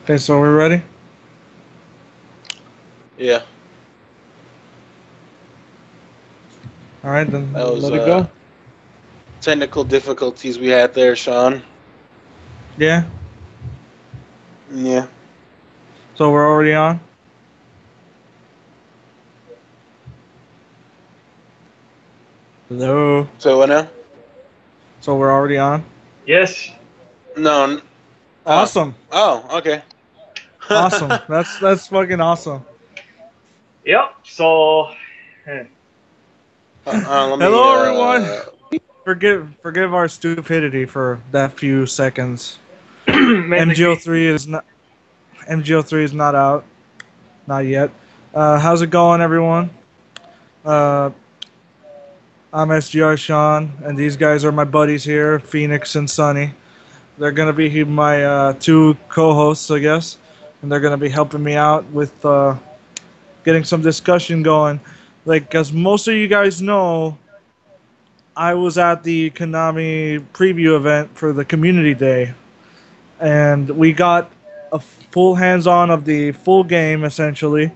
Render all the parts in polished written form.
Okay, so we're ready? Yeah, Alright, that then was let it go. technical difficulties we had there, Sean. Yeah, Yeah. so we're already on? Hello? So what now? So we're already on? Yes. No. Oh. Awesome. Oh. Okay. Awesome. That's fucking awesome. Yep. So, Let me. Hello, everyone. Forgive our stupidity for that few seconds. mainly me. MGO3 is not out, not yet. How's it going, everyone? Uh, I'm SGR Sean, and these guys are my buddies here, Phoenix and Sunny. They're gonna be my two co-hosts, I guess, and they're gonna be helping me out with getting some discussion going. Like, as most of you guys know, I was at the Konami preview event for the Community Day, and we got a full hands-on of the full game essentially.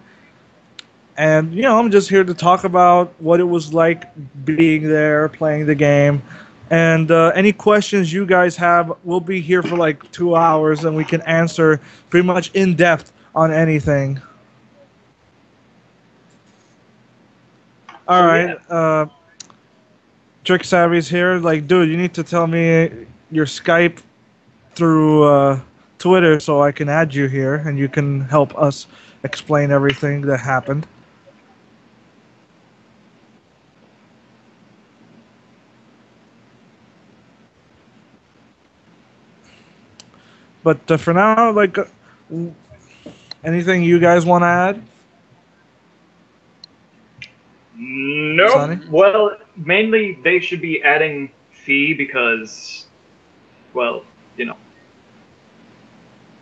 And I'm just here to talk about what it was like being there, playing the game, and any questions you guys have. We'll be here for like 2 hours, and we can answer pretty much in depth on anything. All So right, yeah. Trick Savvy's here. Like, dude, you need to tell me your Skype through Twitter so I can add you here, and you can help us explain everything that happened. But for now, like, anything you guys want to add, Nope. Sonny? mm, Well, mainly they should be adding fee because, well, you know.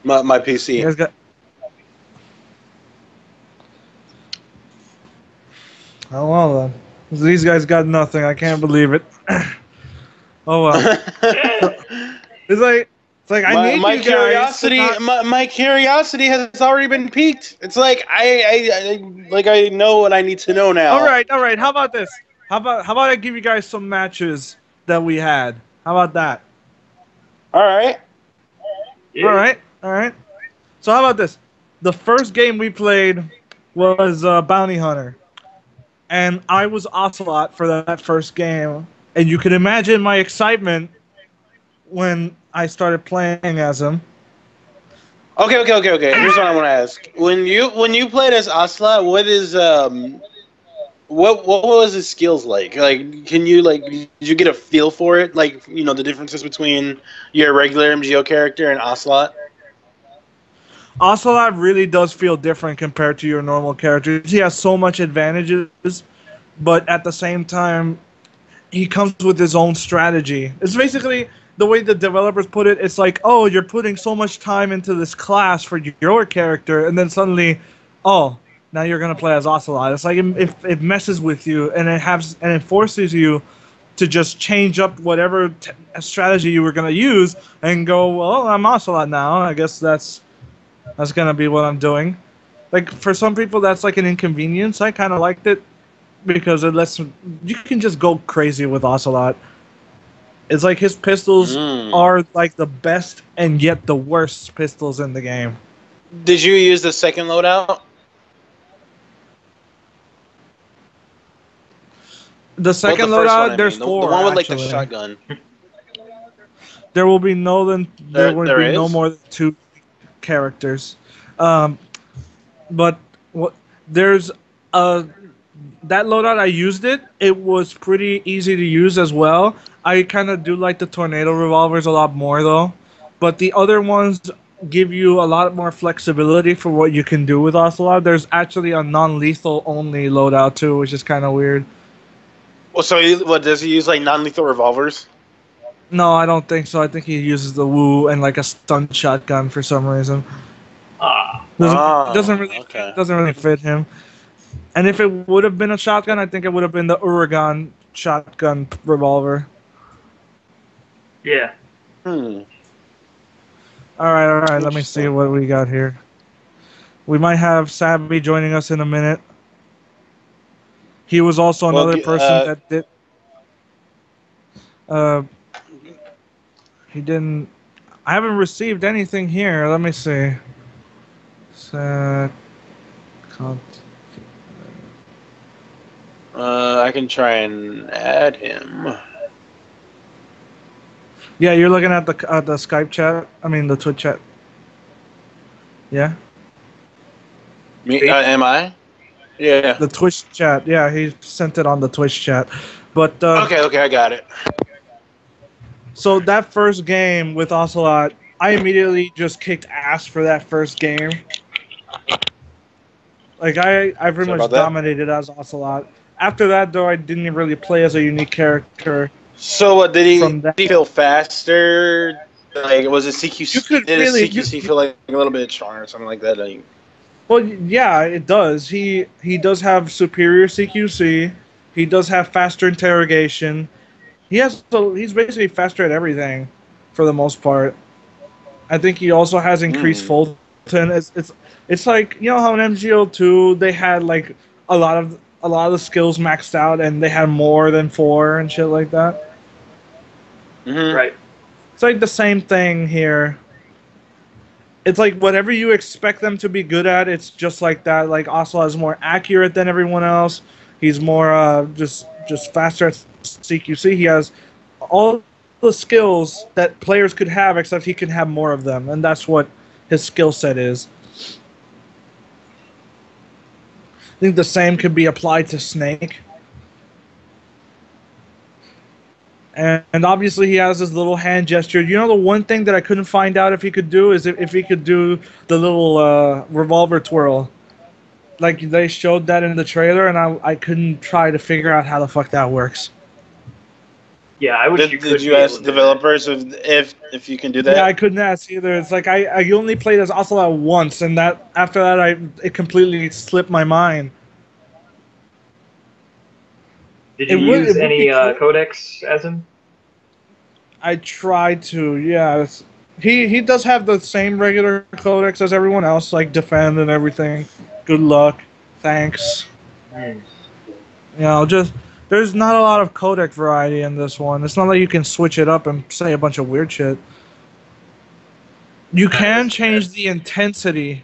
my You PC. guys got. Oh well then. These guys got nothing. I can't believe it. Oh well. So, it's like I my need my you guys to curiosity not. my curiosity has already been piqued. It's like I know what I need to know All now. right, all right. How about this? How about I give you guys some matches that we had? How about that? All right. All Yeah. right, all right. So how about this? The first game we played was Bounty Hunter, and I was Ocelot for that first game, and you can imagine my excitement when I started playing as him. Okay. Here's what I want to ask. When you played as Asla, what was his skills like? Like, can you like did you get a feel for it? Like, the differences between your regular MGO character and Ocelot. Ocelot really does feel different compared to your normal characters. He has so much advantages, but at the same time, he comes with his own strategy. It's basically the way the developers put it. It's like, oh, you're putting so much time into this class for your character, and then suddenly, oh, now you're gonna play as Ocelot. It's like it messes with you, and it forces you to just change up whatever strategy you were gonna use, and go, well, I'm Ocelot now. I guess that's gonna be what I'm doing. Like, for some people, that's like an inconvenience. I kind of liked it because it lets you can just go crazy with Ocelot. It's like his pistols Mm. are like the best and yet the worst pistols in the game. Did you use the second loadout? The Well, the second first one, loadout, I there's mean, the four one with like the actually. shotgun. There There, would there be no is. more than two characters. Um, but what there's a that loadout I used it. It was pretty easy to use as well. I kind of do like the tornado revolvers a lot more though, but the other ones give you a lot more flexibility for what you can do with Ocelot. There's actually a non-lethal only loadout too, which is kind of weird. Well, so what does he use? Like non-lethal revolvers? No, I don't think so. I think he uses the woo and like a stun shotgun for some reason. Ah. Doesn't Oh, really okay. fit him. And if it would have been a shotgun, I think it would have been the Uragan shotgun revolver. Yeah. Hmm. All right. Let me see what we got here. We might have Sabby joining us in a minute. He was also Well, another person that did. Uh, he didn't. I haven't received anything here. Let me see. Set. I can try and add him. Yeah, you're looking at the Skype chat. I mean the Twitch chat. Yeah. Me? Am I? Yeah. The Twitch chat. Yeah, he sent it on the Twitch chat. But Okay, I got it. so that first game with Ocelot, I immediately just kicked ass for that first game. Like I pretty Sorry much about that. dominated as Ocelot. After that, though, I didn't really play as a unique character. So what did he? From that- Did he feel faster? Like was it CQC? You could Did really- his CQC feel like a little bit stronger or something like that? Like, Well, yeah, it does. He does have superior CQC. He does have faster interrogation. He's basically faster at everything, for the most part. I think he also has increased Fulton. It's like, you know how in MGO2 they had like a lot of the skills maxed out and they had more than 4 and shit like that. Right. It's like the same thing here. It's like whatever you expect them to be good at, it's just like that. Like Ocelot is more accurate than everyone else. He's more just faster at CQC. He has all the skills that players could have, except he can have more of them, and that's what his skill set is. I think the same could be applied to Snake. And obviously he has his little hand gesture. You know, the one thing that I couldn't find out if he could do is if he could do the little revolver twirl. Like, they showed that in the trailer, and I couldn't try to figure out how the fuck that works. Yeah, I wish you could. Did you ask developers if you can do that? Yeah, I couldn't ask either. It's like I only played as Ocelot once, and that after that it completely slipped my mind. Did you use any codex as him? I tried to, yeah. He does have the same regular codex as everyone else, like defend and everything. Good luck, thanks. You know, just there's not a lot of codec variety in this one. It's not like you can switch it up and say a bunch of weird shit. You can change the intensity.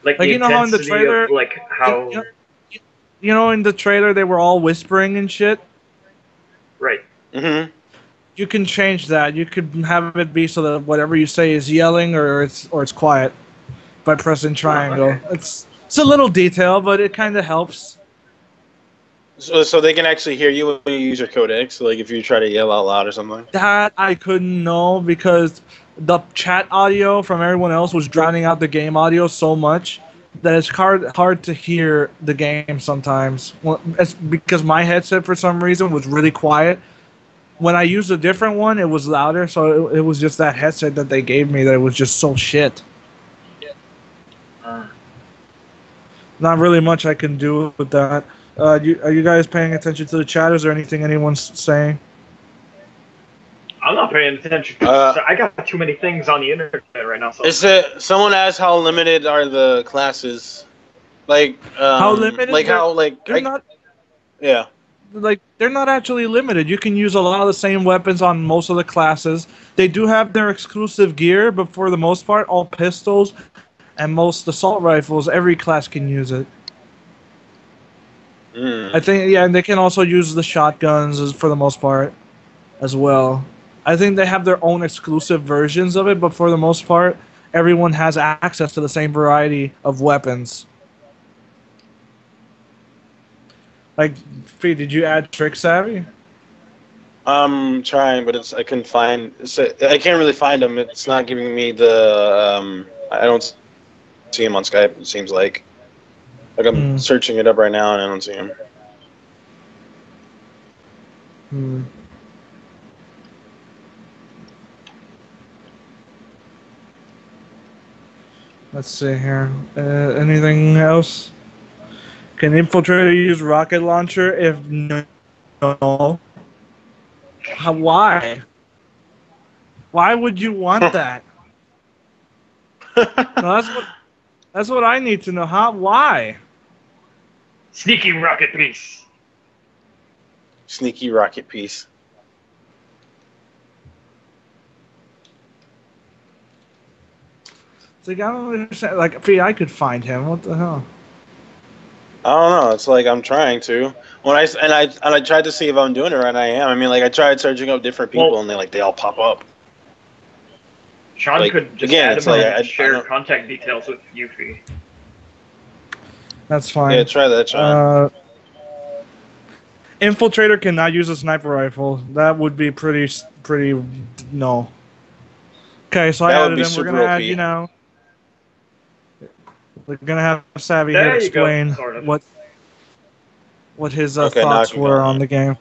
Like you know how in the trailer, like how. You know, in the trailer they were all whispering and shit. Right. Mm-hmm. You can change that. You could have it be so that whatever you say is yelling or it's quiet by pressing triangle. Okay. It's a little detail, but it kind of helps. So they can actually hear you when you use your codex, like if you try to yell out loud or something. That I couldn't know because the chat audio from everyone else was drowning out the game audio so much that it's hard to hear the game sometimes. Well, it's because my headset for some reason was really quiet. When I used a different one, it was louder, so it was just that headset that they gave me that was just so shit. Not really much I can do with that. Are you guys paying attention to the chat? Is there anything anyone's saying? I'm not paying attention. I got too many things on the internet right now. So. Someone asked how limited are the classes? Like how limited? Like how like they're not. Yeah. Like, they're not actually limited. You can use a lot of the same weapons on most of the classes. They do have their exclusive gear, but for the most part, all pistols and most assault rifles, every class can use it. I think, yeah, and they can also use the shotguns for the most part as well. I think they have their own exclusive versions of it, but for the most part, everyone has access to the same variety of weapons. Like, Fee, did you add Trick Savvy? I'm trying, but I couldn't find. I can't really find him. It's not giving me the. I don't see him on Skype. It seems like I'm searching it up right now and I don't see him. Let's see here. Anything else? Can Infiltrator use rocket launcher? If no, why? Why would you want that? No, that's what I need to know. Why? Sneaky rocket piece. Sneaky rocket piece. It's like, I don't understand. Like, I could find him. What the hell? I don't know. It's like I'm trying to. When I tried to see if I'm doing it right, and I am. I mean, like I tried searching up different people, and they all pop up. Sean like, could just add him and share contact details with Yuffie. That's fine. Yeah, try that, Sean. Infiltrator cannot use a sniper rifle. That would be pretty no. Okay, so I added him. We're gonna add, you know. We're gonna have Savvy here explain what his thoughts were on the game.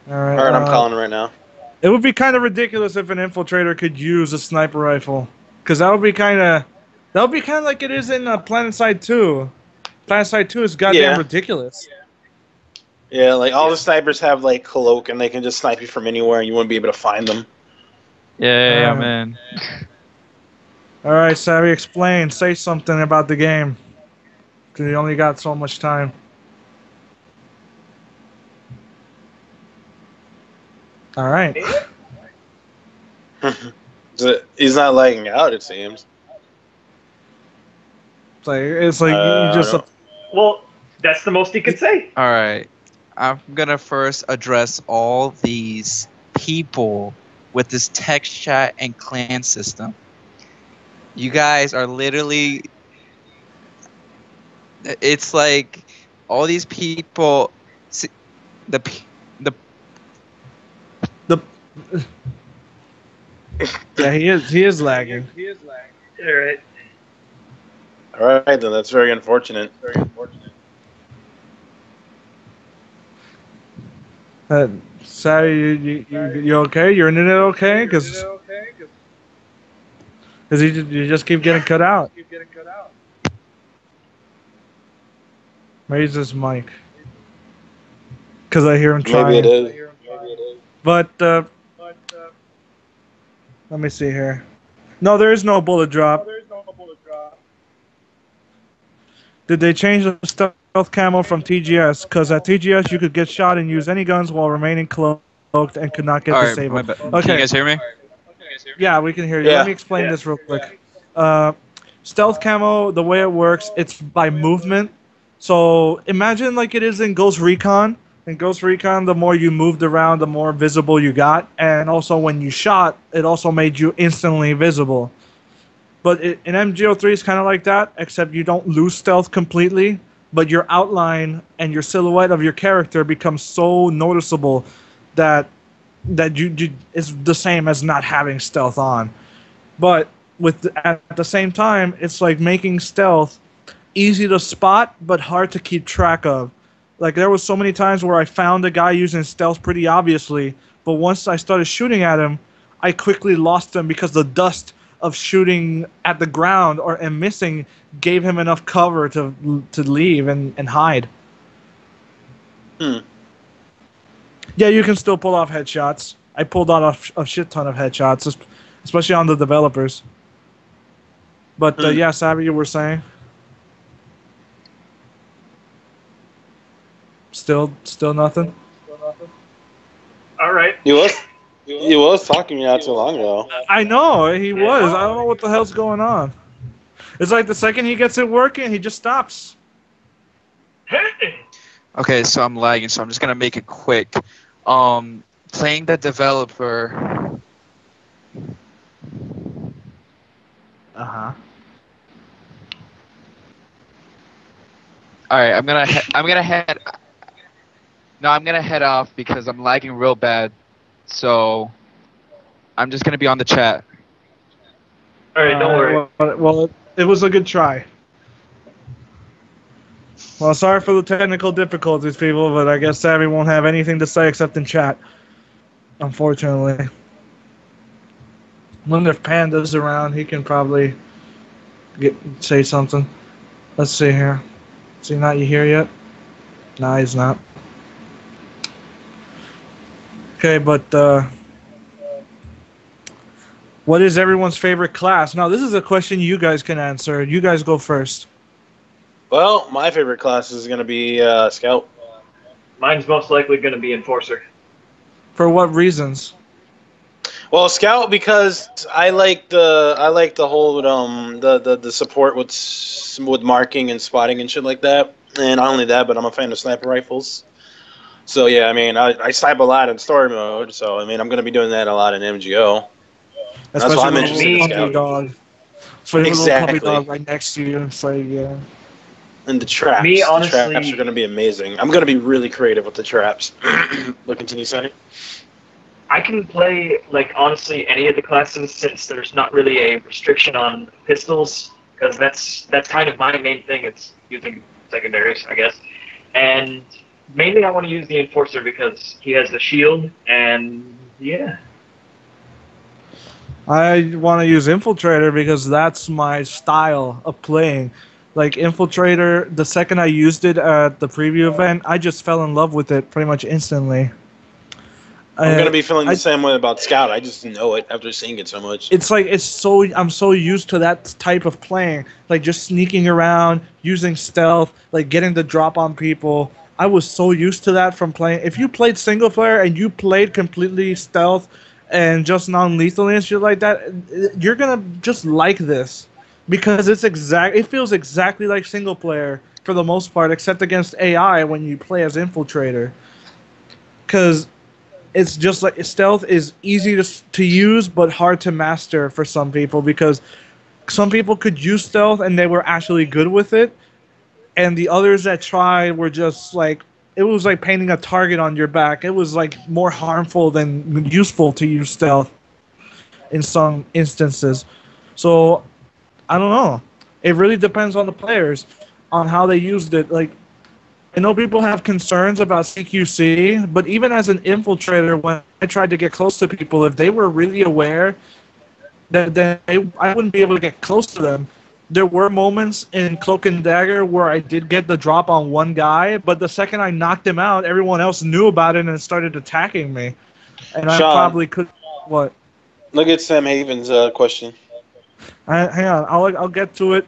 All right, I'm calling right now. It would be kind of ridiculous if an infiltrator could use a sniper rifle, because that would be kind of like it is in PlanetSide 2. PlanetSide 2 is goddamn ridiculous. Yeah, like all the snipers have like cloak, and they can just snipe you from anywhere, and you wouldn't be able to find them. Yeah, man. All right, Savvy, explain. Say something about the game, because you only got so much time. All right. He's not lagging out, it seems. It's like you just. Well, that's the most he could say. All right. I'm gonna first address all these people with this text chat and clan system. You guys are literally. It's like all these people. Yeah, he is lagging. All right. All right, then that's very unfortunate. Savvy, you okay? Your internet okay? Because you just keep getting cut out. Maybe it's this mic. Because I hear him trying. Maybe it is. But let me see here. No, there is no bullet drop. Did they change the stealth camo from TGS? Because at TGS you could get shot and use any guns while remaining cloaked and could not get disabled. Okay. Can you guys hear me? Yeah, we can hear you. Yeah. Let me explain this real quick. Stealth camo, the way it works, it's by movement. So imagine like it is in Ghost Recon. In Ghost Recon, the more you moved around, the more visible you got. And also when you shot, it also made you instantly visible. But in MGO3 it's kind of like that, except you don't lose stealth completely, but your outline and your silhouette of your character becomes so noticeable that you it's the same as not having stealth on. But at the same time, it's like making stealth easy to spot but hard to keep track of. Like there was so many times where I found a guy using stealth pretty obviously, but once I started shooting at him, I quickly lost him because the dust of shooting at the ground and missing gave him enough cover to leave and hide. Yeah, you can still pull off headshots. I pulled out a shit ton of headshots, especially on the developers. But yeah, Savvy, you were saying? Still nothing? All right. He was talking to me not too long ago. I know, he was. I don't know what the hell's going on. It's like the second he gets it working, he just stops. Okay, so I'm lagging, so I'm just gonna make it quick. Playing the developer. Uh-huh. All right, I'm gonna head off because I'm lagging real bad. So I'm just gonna be on the chat. All right, don't worry. Well, it was a good try. Well, sorry for the technical difficulties, people, but I guess Savvy won't have anything to say except in chat. Unfortunately. I wonder if Panda's around. He can probably say something. Let's see here. Is he not here yet? No, he's not. Okay, but What is everyone's favorite class? Now, this is a question you guys can answer. You guys go first. Well, my favorite class is going to be Scout. Mine's most likely going to be Enforcer. For what reasons? Well, Scout, because I like the whole the support with marking and spotting and shit like that. And not only that, but I'm a fan of sniper rifles. So yeah, I mean, I snipe a lot in story mode. So I mean, I'm going to be doing that a lot in MGO. That's why I'm interested in Scout. Dog. So exactly. Little puppy dog right next to you. It's like, yeah. And the traps. Me, honestly, the traps are going to be amazing. I'm going to be really creative with the traps. But continue, Sonny. I can play, like, honestly, any of the classes since there's not really a restriction on pistols, because that's kind of my main thing. It's using secondaries, I guess. And mainly I want to use the Enforcer because he has the shield, and yeah. I want to use Infiltrator because that's my style of playing. Like, Infiltrator, the second I used it at the preview event, I just fell in love with it pretty much instantly. I'm going to be feeling the same way about Scout. I just know it after seeing it so much. It's like, I'm so used to that type of playing. Like, just sneaking around, using stealth, like, getting the drop on people. I was so used to that from playing. If you played single player and you played completely stealth and just non-lethally and shit like that, you're going to just like this. Because it feels exactly like single player for the most part, except against AI when you play as Infiltrator. Because it's just like stealth is easy to use but hard to master for some people, because some people could use stealth and they were actually good with it, and the others that tried were just like, it was like painting a target on your back. It was like more harmful than useful to use stealth in some instances. So I don't know. It really depends on the players, on how they used it. Like, I know people have concerns about CQC, but even as an infiltrator, when I tried to get close to people, if they were really aware, that I wouldn't be able to get close to them. There were moments in Cloak and Dagger where I did get the drop on one guy, but the second I knocked him out, everyone else knew about it and started attacking me. And Sean, I probably could... What? Look at Sam Haven's question. Hang on, I'll get to it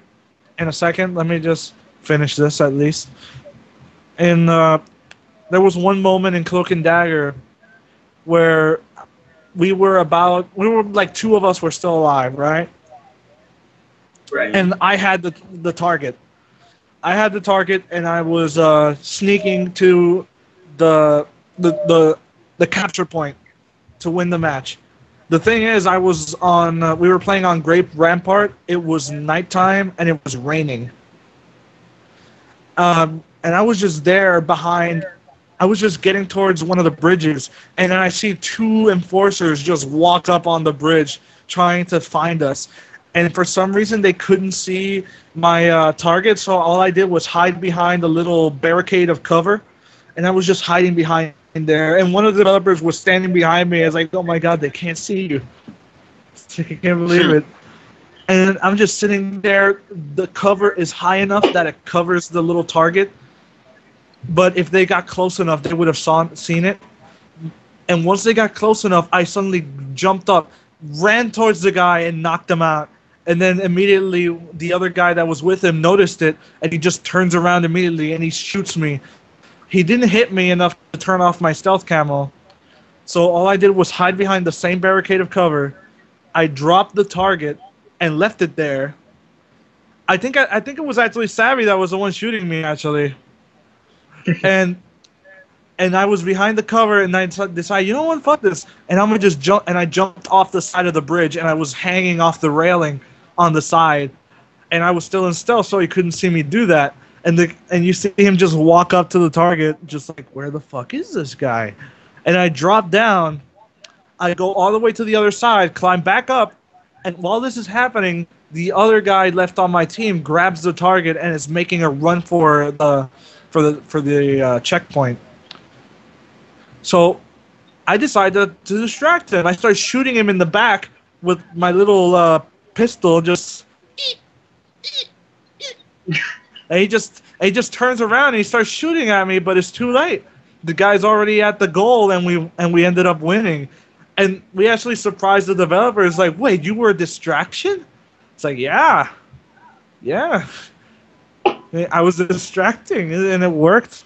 in a second. Let me just finish this at least. And there was one moment in Cloak and Dagger where we were like, two of us were still alive, right? Right. And I had the target. I had the target, and I was sneaking to the capture point to win the match. The thing is, I was on. We were playing on Grape Rampart. It was nighttime, and it was raining. And I was just there behind. I was just getting towards one of the bridges, and then I see two enforcers just walk up on the bridge trying to find us. And for some reason, they couldn't see my target, so all I did was hide behind a little barricade of cover, and I was just hiding behind there. And one of the developers was standing behind me. I was like, oh my god, they can't see you. I can't believe it. And I'm just sitting there. The cover is high enough that it covers the little target, but if they got close enough, they would have seen it. And once they got close enough, I suddenly jumped up, ran towards the guy, and knocked him out. And then immediately the other guy that was with him noticed it, and he just turns around immediately and he shoots me. He didn't hit me enough to turn off my stealth camo. So all I did was hide behind the same barricade of cover. I dropped the target and left it there. I think it was actually Savvy that was the one shooting me, actually. And I was behind the cover, and I decided, you know what, fuck this. And I'm going to just jump, and I jumped off the side of the bridge, and I was hanging off the railing on the side. And I was still in stealth, so he couldn't see me do that. And you see him just walk up to the target, just like, where the fuck is this guy? And I drop down, I go all the way to the other side, climb back up, and while this is happening, the other guy left on my team grabs the target and is making a run for the checkpoint. So I decided to distract him. I started shooting him in the back with my little pistol, just. And he just turns around and he starts shooting at me, but it's too late. The guy's already at the goal, and we ended up winning. And we actually surprised the developers. Like, wait, you were a distraction? It's like, yeah. I was distracting, and it worked.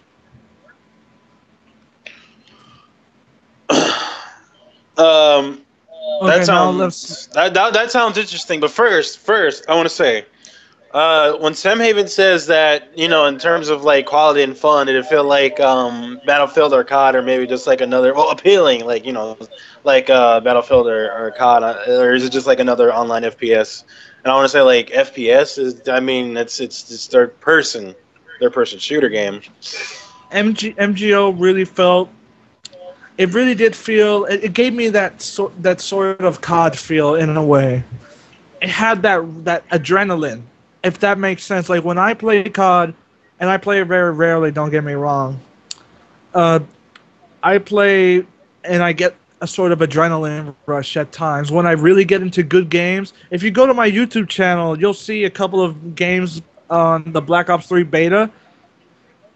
Okay, That now sounds that sounds interesting. But first, I want to say, when Sam Haven says that, in terms of like quality and fun, did it feel like Battlefield or COD, or maybe just like another, appealing, like like Battlefield or COD, or is it just like another online FPS? And I want to say like FPS is, I mean, it's third person shooter game. MGO really felt. It really did feel. It gave me that sort of COD feel in a way. It had that adrenaline, if that makes sense. Like when I play COD, and I play it very rarely. Don't get me wrong. I play and I get a sort of adrenaline rush at times when I really get into good games. If you go to my YouTube channel, you'll see a couple of games on the Black Ops 3 beta.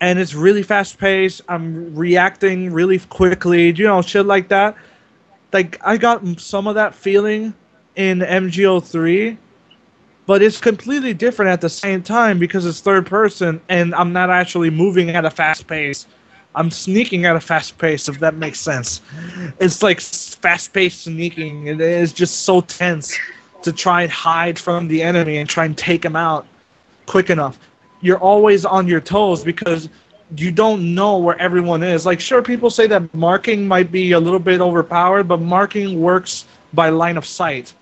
And it's really fast paced. I'm reacting really quickly, shit like that. Like I got some of that feeling in MGO3, but it's completely different at the same time because it's third person and I'm not actually moving at a fast pace. I'm sneaking at a fast pace, if that makes sense. It's like fast paced sneaking. It is just so tense to try and hide from the enemy and try and take him out quick enough. You're always on your toes because you don't know where everyone is. Like, sure, people say that marking might be a little bit overpowered, but marking works by line of sight.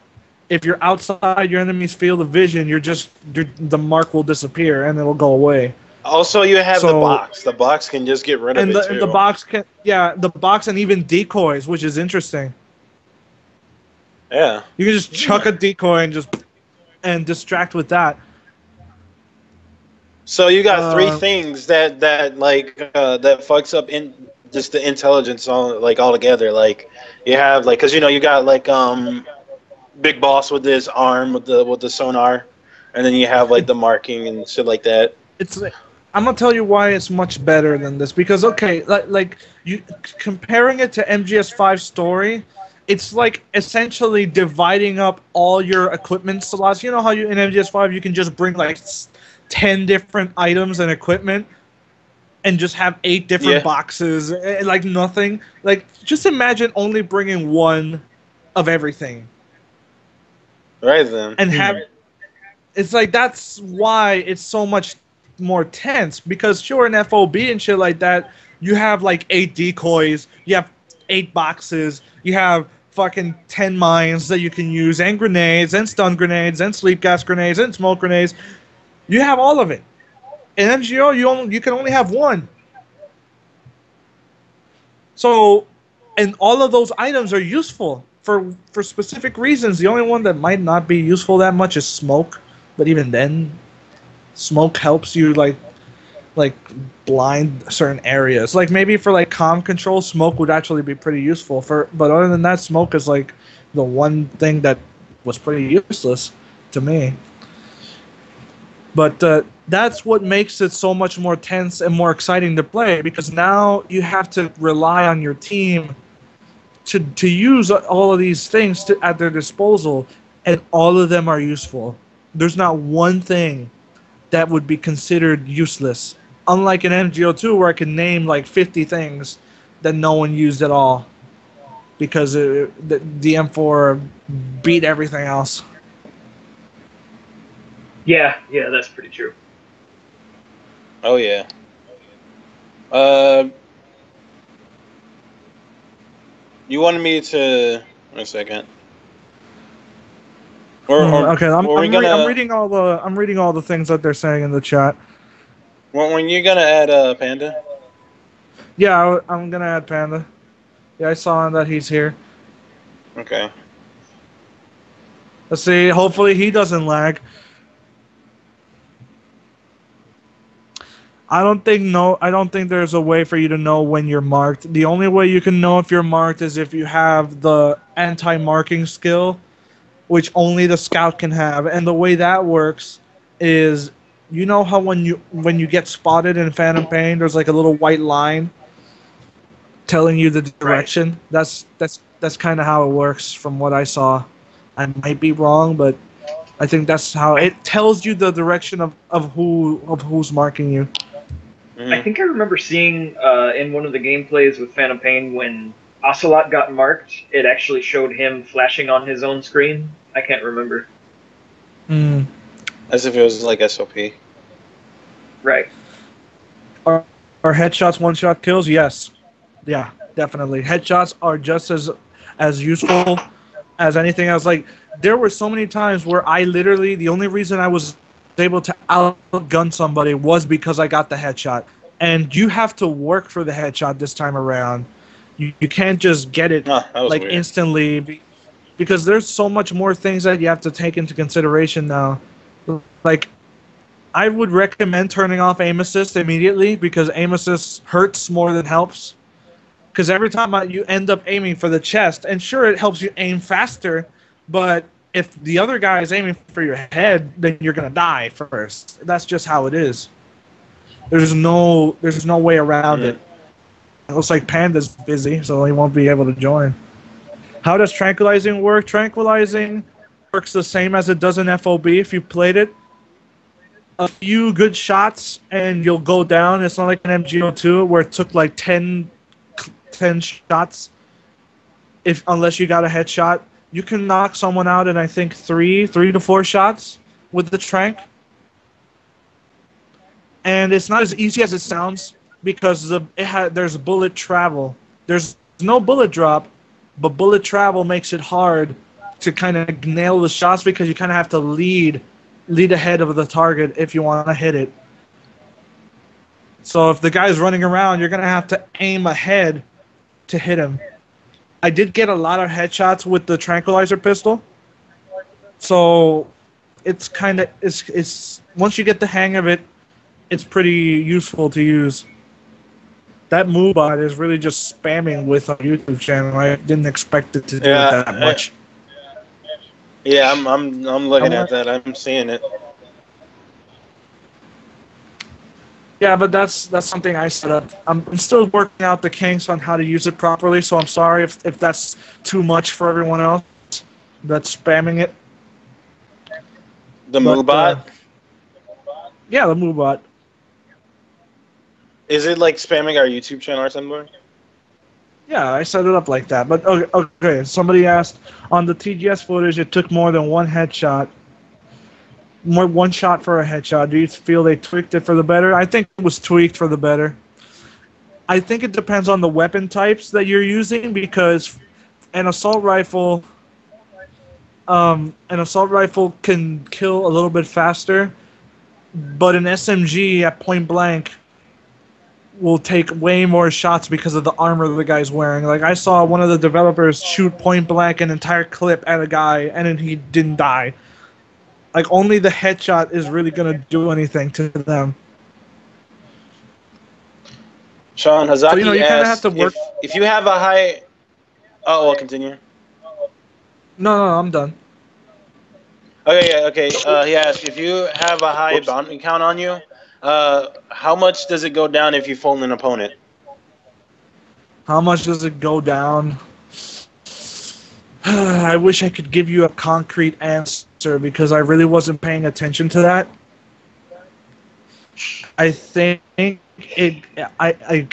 If you're outside your enemy's field of vision, the mark will disappear and it'll go away. Also, you have the box. The box can just get rid of it too. And the box the box and even decoys, which is interesting. Yeah. You can just chuck a decoy and distract with that. So you got three things that fucks up in just the intelligence all together. Like you have because you got Big Boss with his arm with the sonar, and then you have like the marking and shit like that. I'm gonna tell you why it's much better than this because like you comparing it to MGS5 story. It's like essentially dividing up all your equipment slots. You know how in MGS5 you can just bring like 10 different items and equipment and just have 8 different boxes, like nothing. Like just imagine only bringing one of everything. Right then. And it's like that's why it's so much more tense because sure in FOB and shit like that, you have like 8 decoys, you have 8 boxes, you have fucking 10 mines that you can use and grenades and stun grenades and sleep gas grenades and smoke grenades. You have all of it. In MGO, you can only have one. So, and all of those items are useful for specific reasons. The only one that might not be useful that much is smoke. But even then, smoke helps you like blind certain areas. Like maybe for like comm control, smoke would actually be pretty useful. But other than that, smoke is like the one thing that was pretty useless to me. But that's what makes it so much more tense and more exciting to play because now you have to rely on your team to use all of these things at their disposal, and all of them are useful. There's not one thing that would be considered useless. Unlike in MGO2 where I can name like 50 things that no one used at all because the M4 beat everything else. Yeah, that's pretty true. Oh yeah. You wanted me to. Wait a second. Okay, I'm reading all the things that they're saying in the chat. When you gonna add Panda? Yeah, I'm gonna add Panda. Yeah, I saw that he's here. Okay. Let's see. Hopefully he doesn't lag. I don't think there's a way for you to know when you're marked. The only way you can know if you're marked is if you have the anti-marking skill, which only the scout can have. And the way that works is, you know how when you get spotted in Phantom Pain, there's like a little white line telling you the direction. Right. that's kind of how it works from what I saw. I might be wrong, but I think that's how it tells you the direction of who's marking you. I think I remember seeing in one of the gameplays with Phantom Pain when Ocelot got marked, it actually showed him flashing on his own screen. I can't remember. As if it was like SOP. Right. Are headshots one-shot kills? Yes. Yeah, definitely. Headshots are just as useful as anything else. Like, there were so many times where I literally, the only reason I was able to outgun somebody was because I got the headshot. And you have to work for the headshot this time around. You can't just get it like weird. Instantly, because there's so much more things that you have to take into consideration now. Like, I would recommend turning off aim assist immediately, because aim assist hurts more than helps. Because every time you end up aiming for the chest, and sure, it helps you aim faster, but if the other guy is aiming for your head, then you're gonna die first. That's just how it is. There's no way around it. It looks like Panda's busy, so he won't be able to join. How does tranquilizing work? Tranquilizing works the same as it does in FOB if you played it. A few good shots and you'll go down. It's not like an MGO2 where it took like 10 shots. Unless you got a headshot, you can knock someone out in I think 3 to 4 shots with the tranq. And it's not as easy as it sounds, because there's bullet travel. There's no bullet drop, but bullet travel makes it hard to kind of nail the shots, because you kind of have to lead ahead of the target if you want to hit it. So if the guy's running around, you're going to have to aim ahead to hit him. I did get a lot of headshots with the tranquilizer pistol. So it's kind of, it's once you get the hang of it, it's pretty useful to use. That MooBot is really just spamming with our YouTube channel. I didn't expect it to do it that much. Yeah, I'm looking at that. I'm seeing it. Yeah, but that's something I set up. I'm still working out the kinks on how to use it properly, so I'm sorry if that's too much for everyone else that's spamming it. The MooBot? Yeah, the MooBot. Is it like spamming our YouTube channel or something? Yeah, I set it up like that. But okay, somebody asked, on the TGS footage, it took more than one headshot. One shot for a headshot. Do you feel they tweaked it for the better? I think it was tweaked for the better. I think it depends on the weapon types that you're using, because an assault rifle can kill a little bit faster, but an SMG at point blank will take way more shots because of the armor the guy's wearing. Like, I saw one of the developers shoot point blank an entire clip at a guy, and then he didn't die. Like, only the headshot is really going to do anything to them. Sean Hazaki so, you asked have to work. If you have a high... Oh, well, continue. No, I'm done. Okay. He asked, if you have a high bounty count on you, how much does it go down if you fold an opponent? How much does it go down? I wish I could give you a concrete answer, because I really wasn't paying attention to that. I think I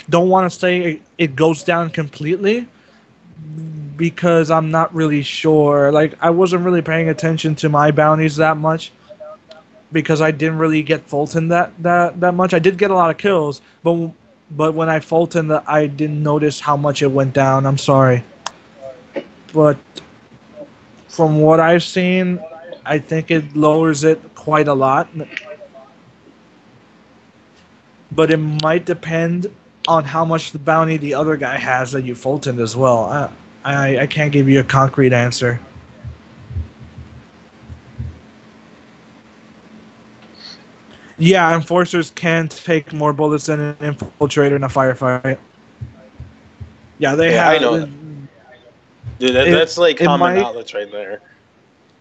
don't want to say it goes down completely, because I'm not really sure. Like, I wasn't really paying attention to my bounties that much, because I didn't really get Fulton that much. I did get a lot of kills, but when I Fulton, I didn't notice how much it went down. I'm sorry. But from what I've seen, I think it lowers it quite a lot. But it might depend on how much the bounty the other guy has that you Fultoned as well. I can't give you a concrete answer. Yeah, enforcers can take more bullets than an infiltrator in a firefight. Yeah, they have. I know. Dude, that's like common outlets right there.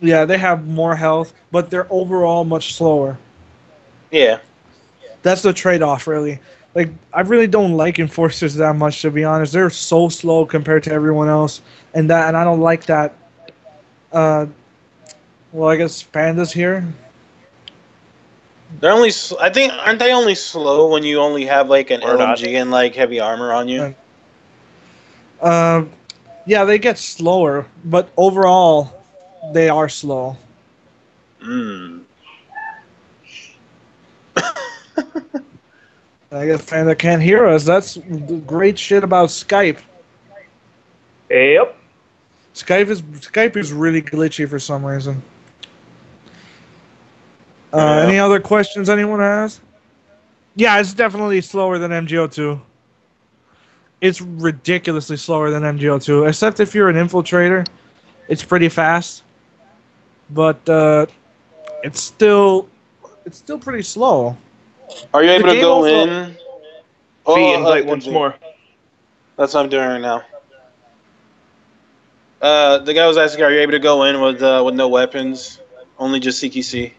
Yeah, they have more health, but they're overall much slower. Yeah. That's the trade-off, really. Like, I really don't like enforcers that much, to be honest. They're so slow compared to everyone else, and I don't like that. Uh, well, I guess Panda's here. They're only. I think aren't they only slow when you only have like an Or not. LMG and like heavy armor on you? Uh, yeah, they get slower, but overall, they are slow. Hmm. I guess Panda can't hear us. That's the great shit about Skype. Yep. Skype is really glitchy for some reason. Yeah. Any other questions anyone has? Yeah, it's definitely slower than MGO2. It's ridiculously slower than MGO2, except if you're an infiltrator, it's pretty fast. But it's still pretty slow. Are you The able to game go also- in? Invite once more. That's what I'm doing right now. The guy was asking, "Are you able to go in with no weapons, only just CQC?"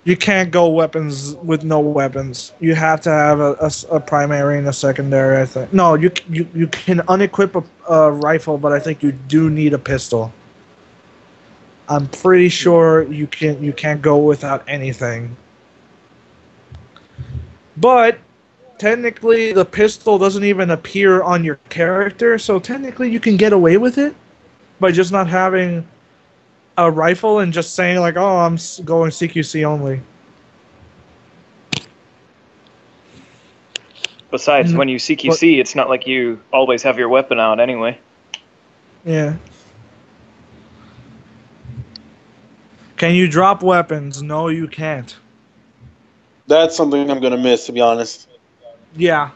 You can't go weapons with no weapons. You have to have a primary and a secondary, I think. No, you can unequip a rifle, but I think you do need a pistol. I'm pretty sure you can't go without anything. But technically the pistol doesn't even appear on your character, so technically you can get away with it by just not having a rifle and just saying like, "Oh, I'm going CQC only." Besides, when you CQC, it's not like you always have your weapon out anyway. Yeah. Can you drop weapons? No, you can't. That's something I'm gonna miss, to be honest. Yeah.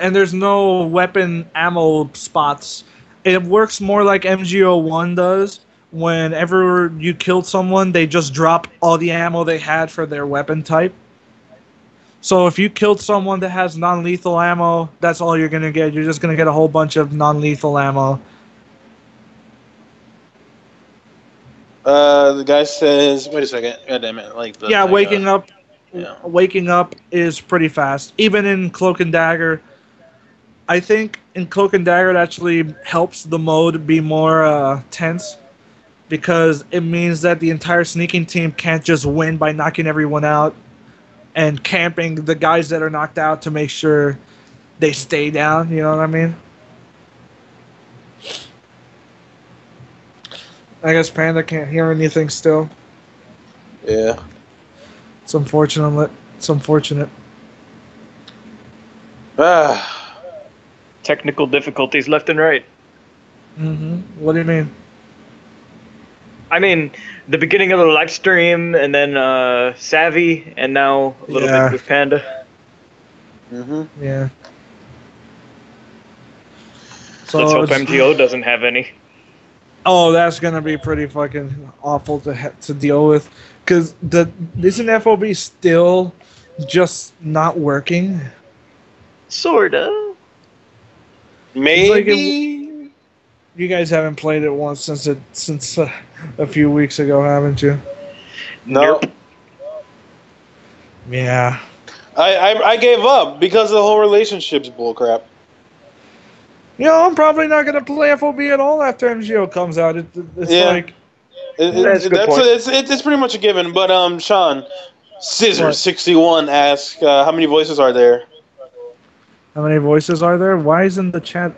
And there's no weapon ammo spots. It works more like MGO1 does. Whenever you killed someone, they just drop all the ammo they had for their weapon type. So if you killed someone that has non-lethal ammo, that's all you're going to get. You're just going to get a whole bunch of non-lethal ammo. The guy says, "Wait a second, God damn it!" Like the Yeah, waking up. Yeah. Waking up is pretty fast. Even in Cloak and Dagger, I think in Cloak and Dagger it actually helps the mode be more tense, because it means that the entire sneaking team can't just win by knocking everyone out and camping the guys that are knocked out to make sure they stay down. You know what I mean? I guess Panda can't hear anything still. Yeah. It's unfortunate. It's unfortunate. Ah. Technical difficulties left and right. What do you mean? I mean, the beginning of the live stream, and then Savvy, and now a little Yeah. bit with Panda. Yeah. So Let's hope it's- MTO doesn't have any. Oh, that's gonna be pretty fucking awful to deal with, because isn't FOB still just not working? Sorta. Maybe. You guys haven't played it once since a few weeks ago, haven't you? No. Yeah. I gave up because the whole relationship's bullcrap. You know, I'm probably not gonna play FOB at all after MGO comes out. It's Yeah. like, That's a good point. It's pretty much a given. But Sean, What? Scissor61 asks, how many voices are there? how many voices are there? Why isn't the chat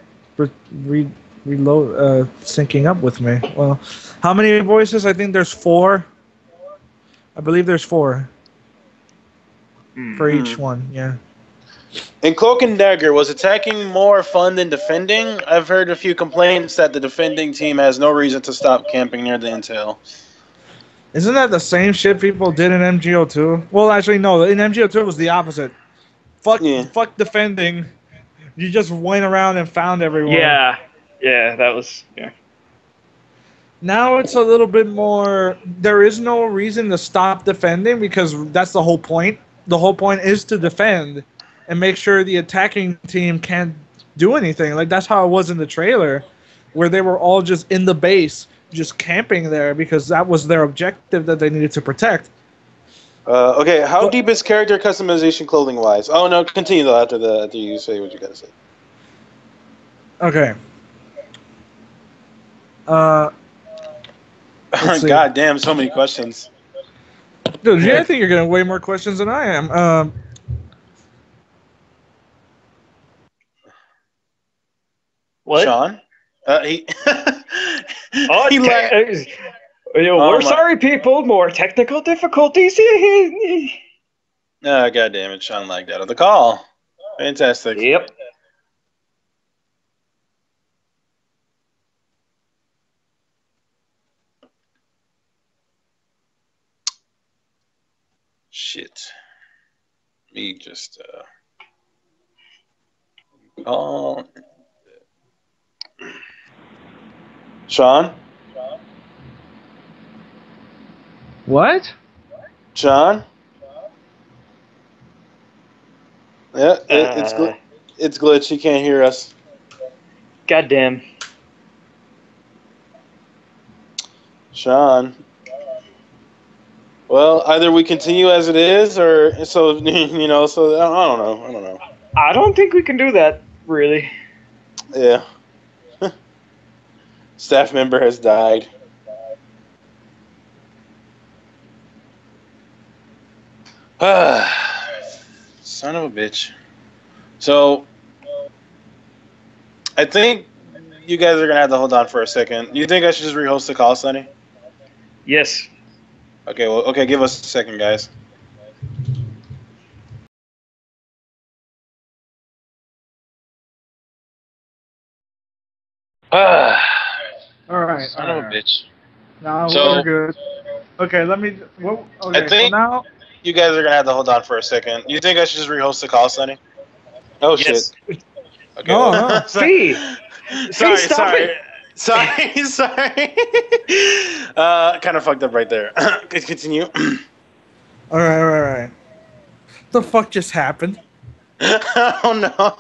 reload syncing up with me? Well, how many voices? I think there's 4. I believe there's 4 for each one. Yeah. In Cloak and Dagger, was attacking more fun than defending? I've heard a few complaints that the defending team has no reason to stop camping near the intel. Isn't that the same shit people did in MGO2? Well, actually, no. In MGO2, it was the opposite. Fuck defending. You just went around and found everyone. Yeah, that was Now it's a little bit more. There is no reason to stop defending, because that's the whole point. The whole point is to defend and make sure the attacking team can't do anything. Like, that's how it was in the trailer, where they were all just in the base, just camping there, because that was their objective that they needed to protect. Okay, how deep is character customization clothing wise? Oh no, continue though after you say what you gotta say. Okay. Let's see. God damn, so many questions. Dude, yeah, I think you're getting way more questions than I am. What? Sean? He. Oh, he we're sorry, people. More technical difficulties. Oh, God damn it, Sean lagged out of the call. Fantastic. Yep. Shit. Me just call. Sean? What? Sean? Yeah, it's glitch. He can't hear us. Goddamn. Sean. Well, either we continue as it is, or so you know. So I don't know. I don't think we can do that, really. Yeah. Staff member has died. Son of a bitch. So, I think you guys are gonna have to hold on for a second. You think I should just rehost the call, Sonny? Yes. Okay. Well, okay. Give us a second, guys. All right. Son of a bitch. Now So- we're good. Okay, let me. Well, okay, I think- so now. You guys are gonna have to hold on for a second. You think I should just rehost the call, Sonny? Oh Yes. shit. Okay. No, no. Fee. sorry, stop sorry. it. Sorry. Kind of fucked up right there. Continue. All right. The fuck just happened? Oh no.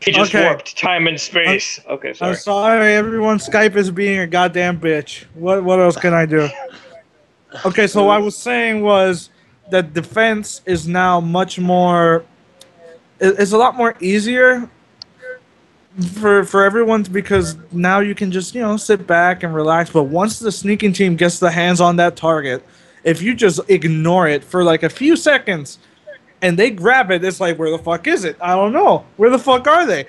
He just Okay. warped time and space. Okay, sorry. I'm sorry, everyone. Skype is being a goddamn bitch. What else can I do? Okay, so what I was saying was that defense is now much more. It's a lot more easier for everyone because now you can just sit back and relax. But once the sneaking team gets the hands on that target, if you just ignore it for like a few seconds and they grab it, it's like, where the fuck is it? I don't know. Where the fuck are they?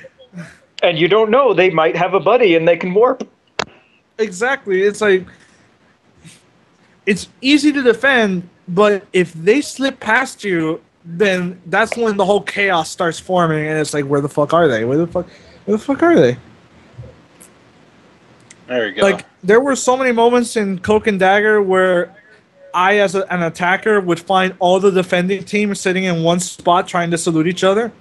And you don't know, they might have a buddy and they can warp. Exactly. It's like it's easy to defend, but if they slip past you, then that's when the whole chaos starts forming, and it's like, where the fuck are they? Where the fuck are they? There we go. Like, there were so many moments in Cloak and Dagger where I, as an attacker, would find all the defending team sitting in one spot trying to salute each other.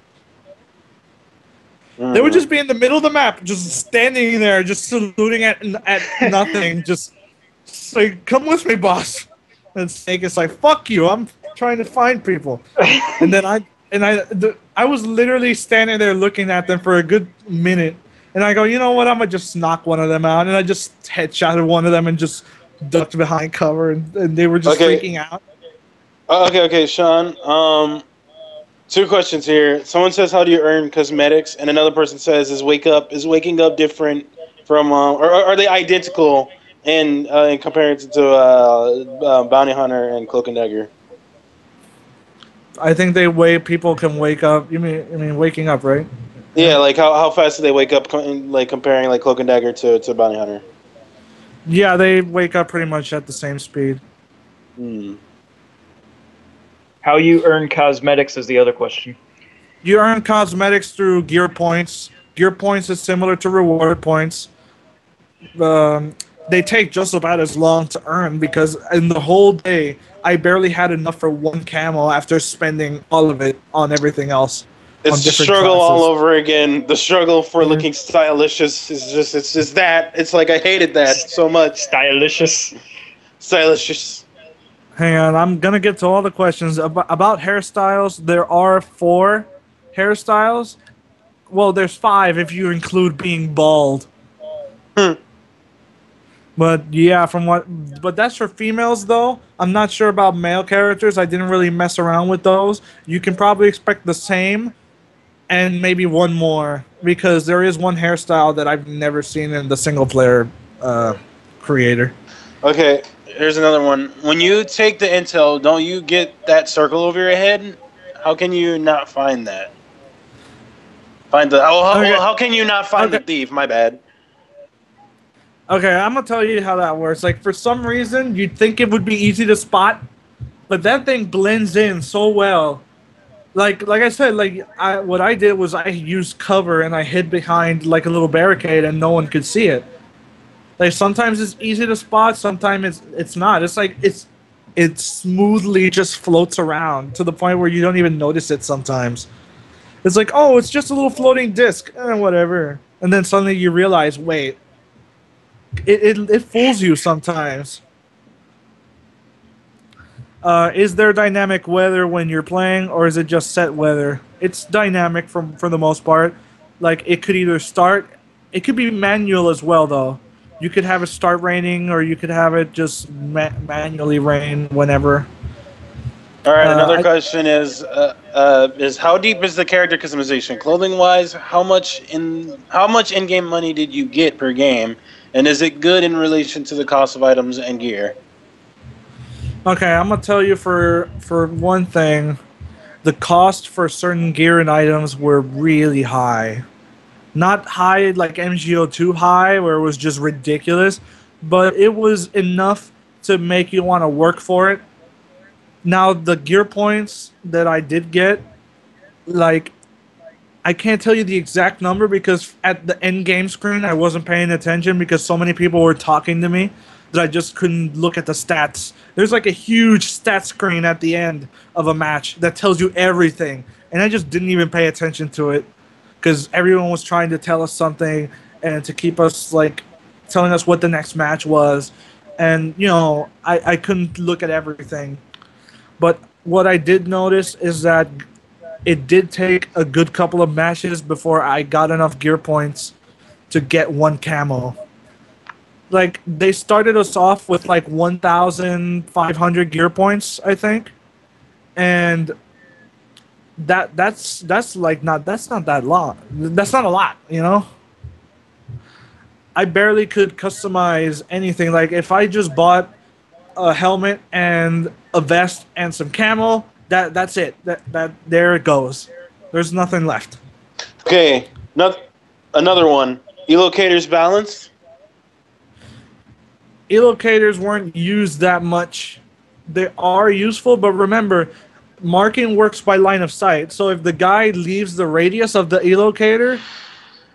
They would just be in the middle of the map, just standing there, just saluting at nothing. Just like, come with me, boss. And Snake is like, fuck you, I'm trying to find people. And then I was literally standing there looking at them for a good minute. And I go, you know what, I'm going to just knock one of them out. And I just headshotted one of them and just ducked behind cover. And they were just freaking out. Okay, Sean. Two questions here. Someone says, "How do you earn cosmetics?" And another person says, "Is waking up different from, or are they identical in comparison to Bounty Hunter and Cloak and Dagger?" I think people can wake up. You mean waking up, right? Yeah, like how fast do they wake up? Like comparing like Cloak and Dagger to Bounty Hunter. Yeah, they wake up pretty much at the same speed. How you earn cosmetics is the other question. You earn cosmetics through gear points. Gear points is similar to reward points. They take just about as long to earn because in the whole day, I barely had enough for one camo after spending all of it on everything else. It's the struggle all over again. The struggle for looking stylish is just it's just that. It's like I hated that so much. Stylicious. Hang on, I'm gonna get to all the questions about hairstyles. There are 4 hairstyles. Well, there's 5 if you include being bald. But yeah, but that's for females though. I'm not sure about male characters. I didn't really mess around with those. You can probably expect the same and maybe one more because there is one hairstyle that I've never seen in the single player uh, creator. Okay, here's another one. When you take the intel, don't you get that circle over your head? How can you not find that? Find the Okay, how can you not find the okay, thief? My bad. okay. I'm gonna tell you how that works. Like for some reason, you'd think it would be easy to spot, but that thing blends in so well. Like I said, what I did was I used cover and I hid behind like a little barricade and no one could see it. Like sometimes it's easy to spot, sometimes it's not. It smoothly just floats around to the point where you don't even notice it sometimes. It's like, oh, it's just a little floating disc, whatever. And then suddenly you realize, wait, it fools you sometimes. Is there dynamic weather when you're playing, or is it just set weather? It's dynamic for the most part. Like it could either start, it could be manual as well though. You could have it start raining, or you could have it just manually rain whenever. All right, another I, question is how deep is the character customization? Clothing wise, how much in game money did you get per game, and is it good in relation to the cost of items and gear? okay, I'm gonna tell you for one thing, the cost for certain gear and items were really high. Not high like MGO2 high, where it was just ridiculous, but it was enough to make you want to work for it. Now, the gear points that I did get, like, I can't tell you the exact number because at the end game screen, I wasn't paying attention because so many people were talking to me that I just couldn't look at the stats. There's like a huge stat screen at the end of a match that tells you everything, and I just didn't even pay attention to it because everyone was trying to tell us something and to keep us like telling us what the next match was, and I couldn't look at everything. But what I did notice is that it did take a good couple of matches before I got enough gear points to get one camo. Like they started us off with like 1,500 gear points, I think, and that's like not that's not that long. That's not a lot, you know. I barely could customize anything. Like if I just bought a helmet and a vest and some camo, that's it. That there it goes. There's nothing left. Okay, another one. Elocators balanced. Elocators weren't used that much. They are useful, but remember, marking works by line of sight. So if the guy leaves the radius of the elocator,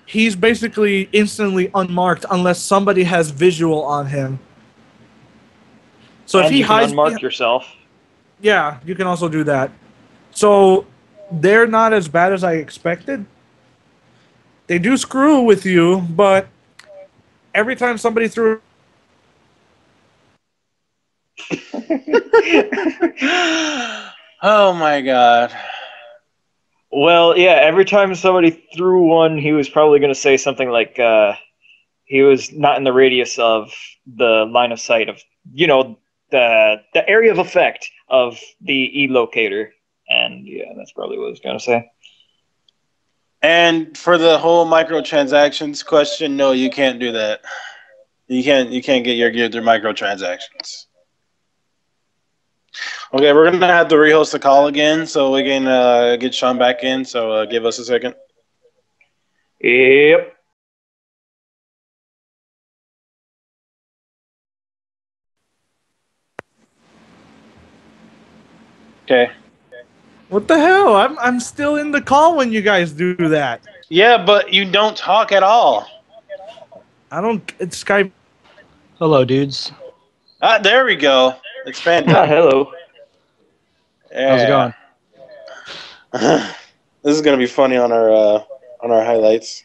he's basically instantly unmarked unless somebody has visual on him. So and if he you can hides, unmark yourself. yeah, you can also do that. So they're not as bad as I expected. They do screw with you, but every time somebody threw Oh my god. Well, yeah, every time somebody threw one, he was probably going to say something like he was not in the radius of the line of sight of, the area of effect of the e-locator. And yeah, that's probably what I was going to say. And for the whole microtransactions question, no, you can't do that. You can't get your gear through microtransactions. Okay, we're gonna have to rehost the call again so we can get Sean back in. So give us a second. Yep. Okay. What the hell? I'm still in the call when you guys do that. Yeah, but you don't talk at all. I don't. It's Skype. Hello, dudes. Ah, there we go. Expand. Hello. Yeah. How's it going? This is gonna be funny on our highlights.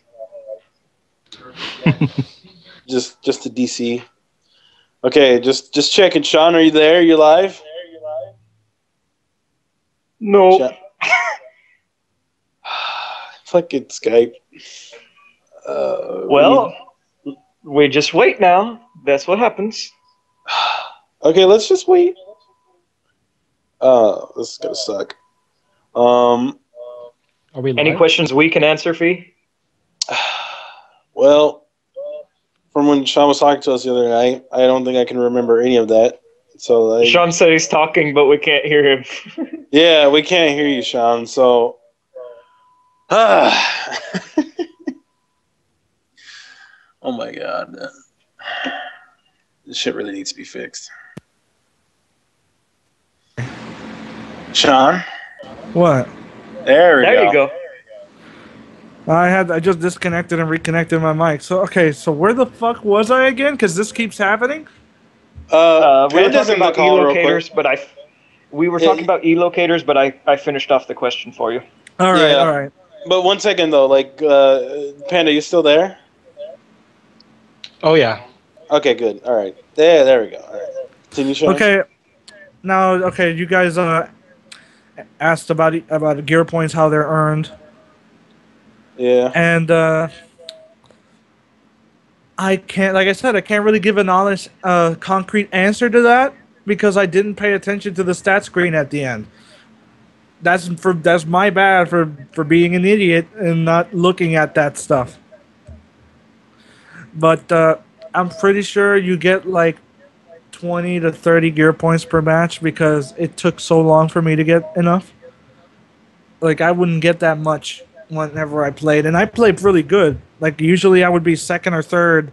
just to DC. Okay, just checking. Sean, are you there? You live? No. Sean. Fucking Skype. Well, We just wait now. That's what happens. Okay, let's just wait. This is gonna suck. Are we live? Any questions we can answer, Fee? Well, from when Sean was talking to us the other night, I don't think I can remember any of that. So Sean said he's talking, but we can't hear him. yeah, we can't hear you, Sean. So, oh my god, this shit really needs to be fixed. Sean, What? there you go. I just disconnected and reconnected my mic. So okay, so where the fuck was I again? Because this keeps happening. We were Panda's talking in the about call real quick. e-locators, but we were talking about e-locators, but I finished off the question for you. All right, Yeah. all right. But 1 second though, like Panda, you still there? Oh yeah. Okay, good. All right. There we go. All right. Continue, Sean. Okay. Now, okay, you guys asked about gear points, how they're earned, Yeah. and I can't, like I said, I can't really give an honest, concrete answer to that because I didn't pay attention to the stat screen at the end. That's my bad for being an idiot and not looking at that stuff. But I'm pretty sure you get like 20 to 30 gear points per match because it took so long for me to get enough. Like I wouldn't get that much whenever I played, and I played really good. Like usually I would be second or third,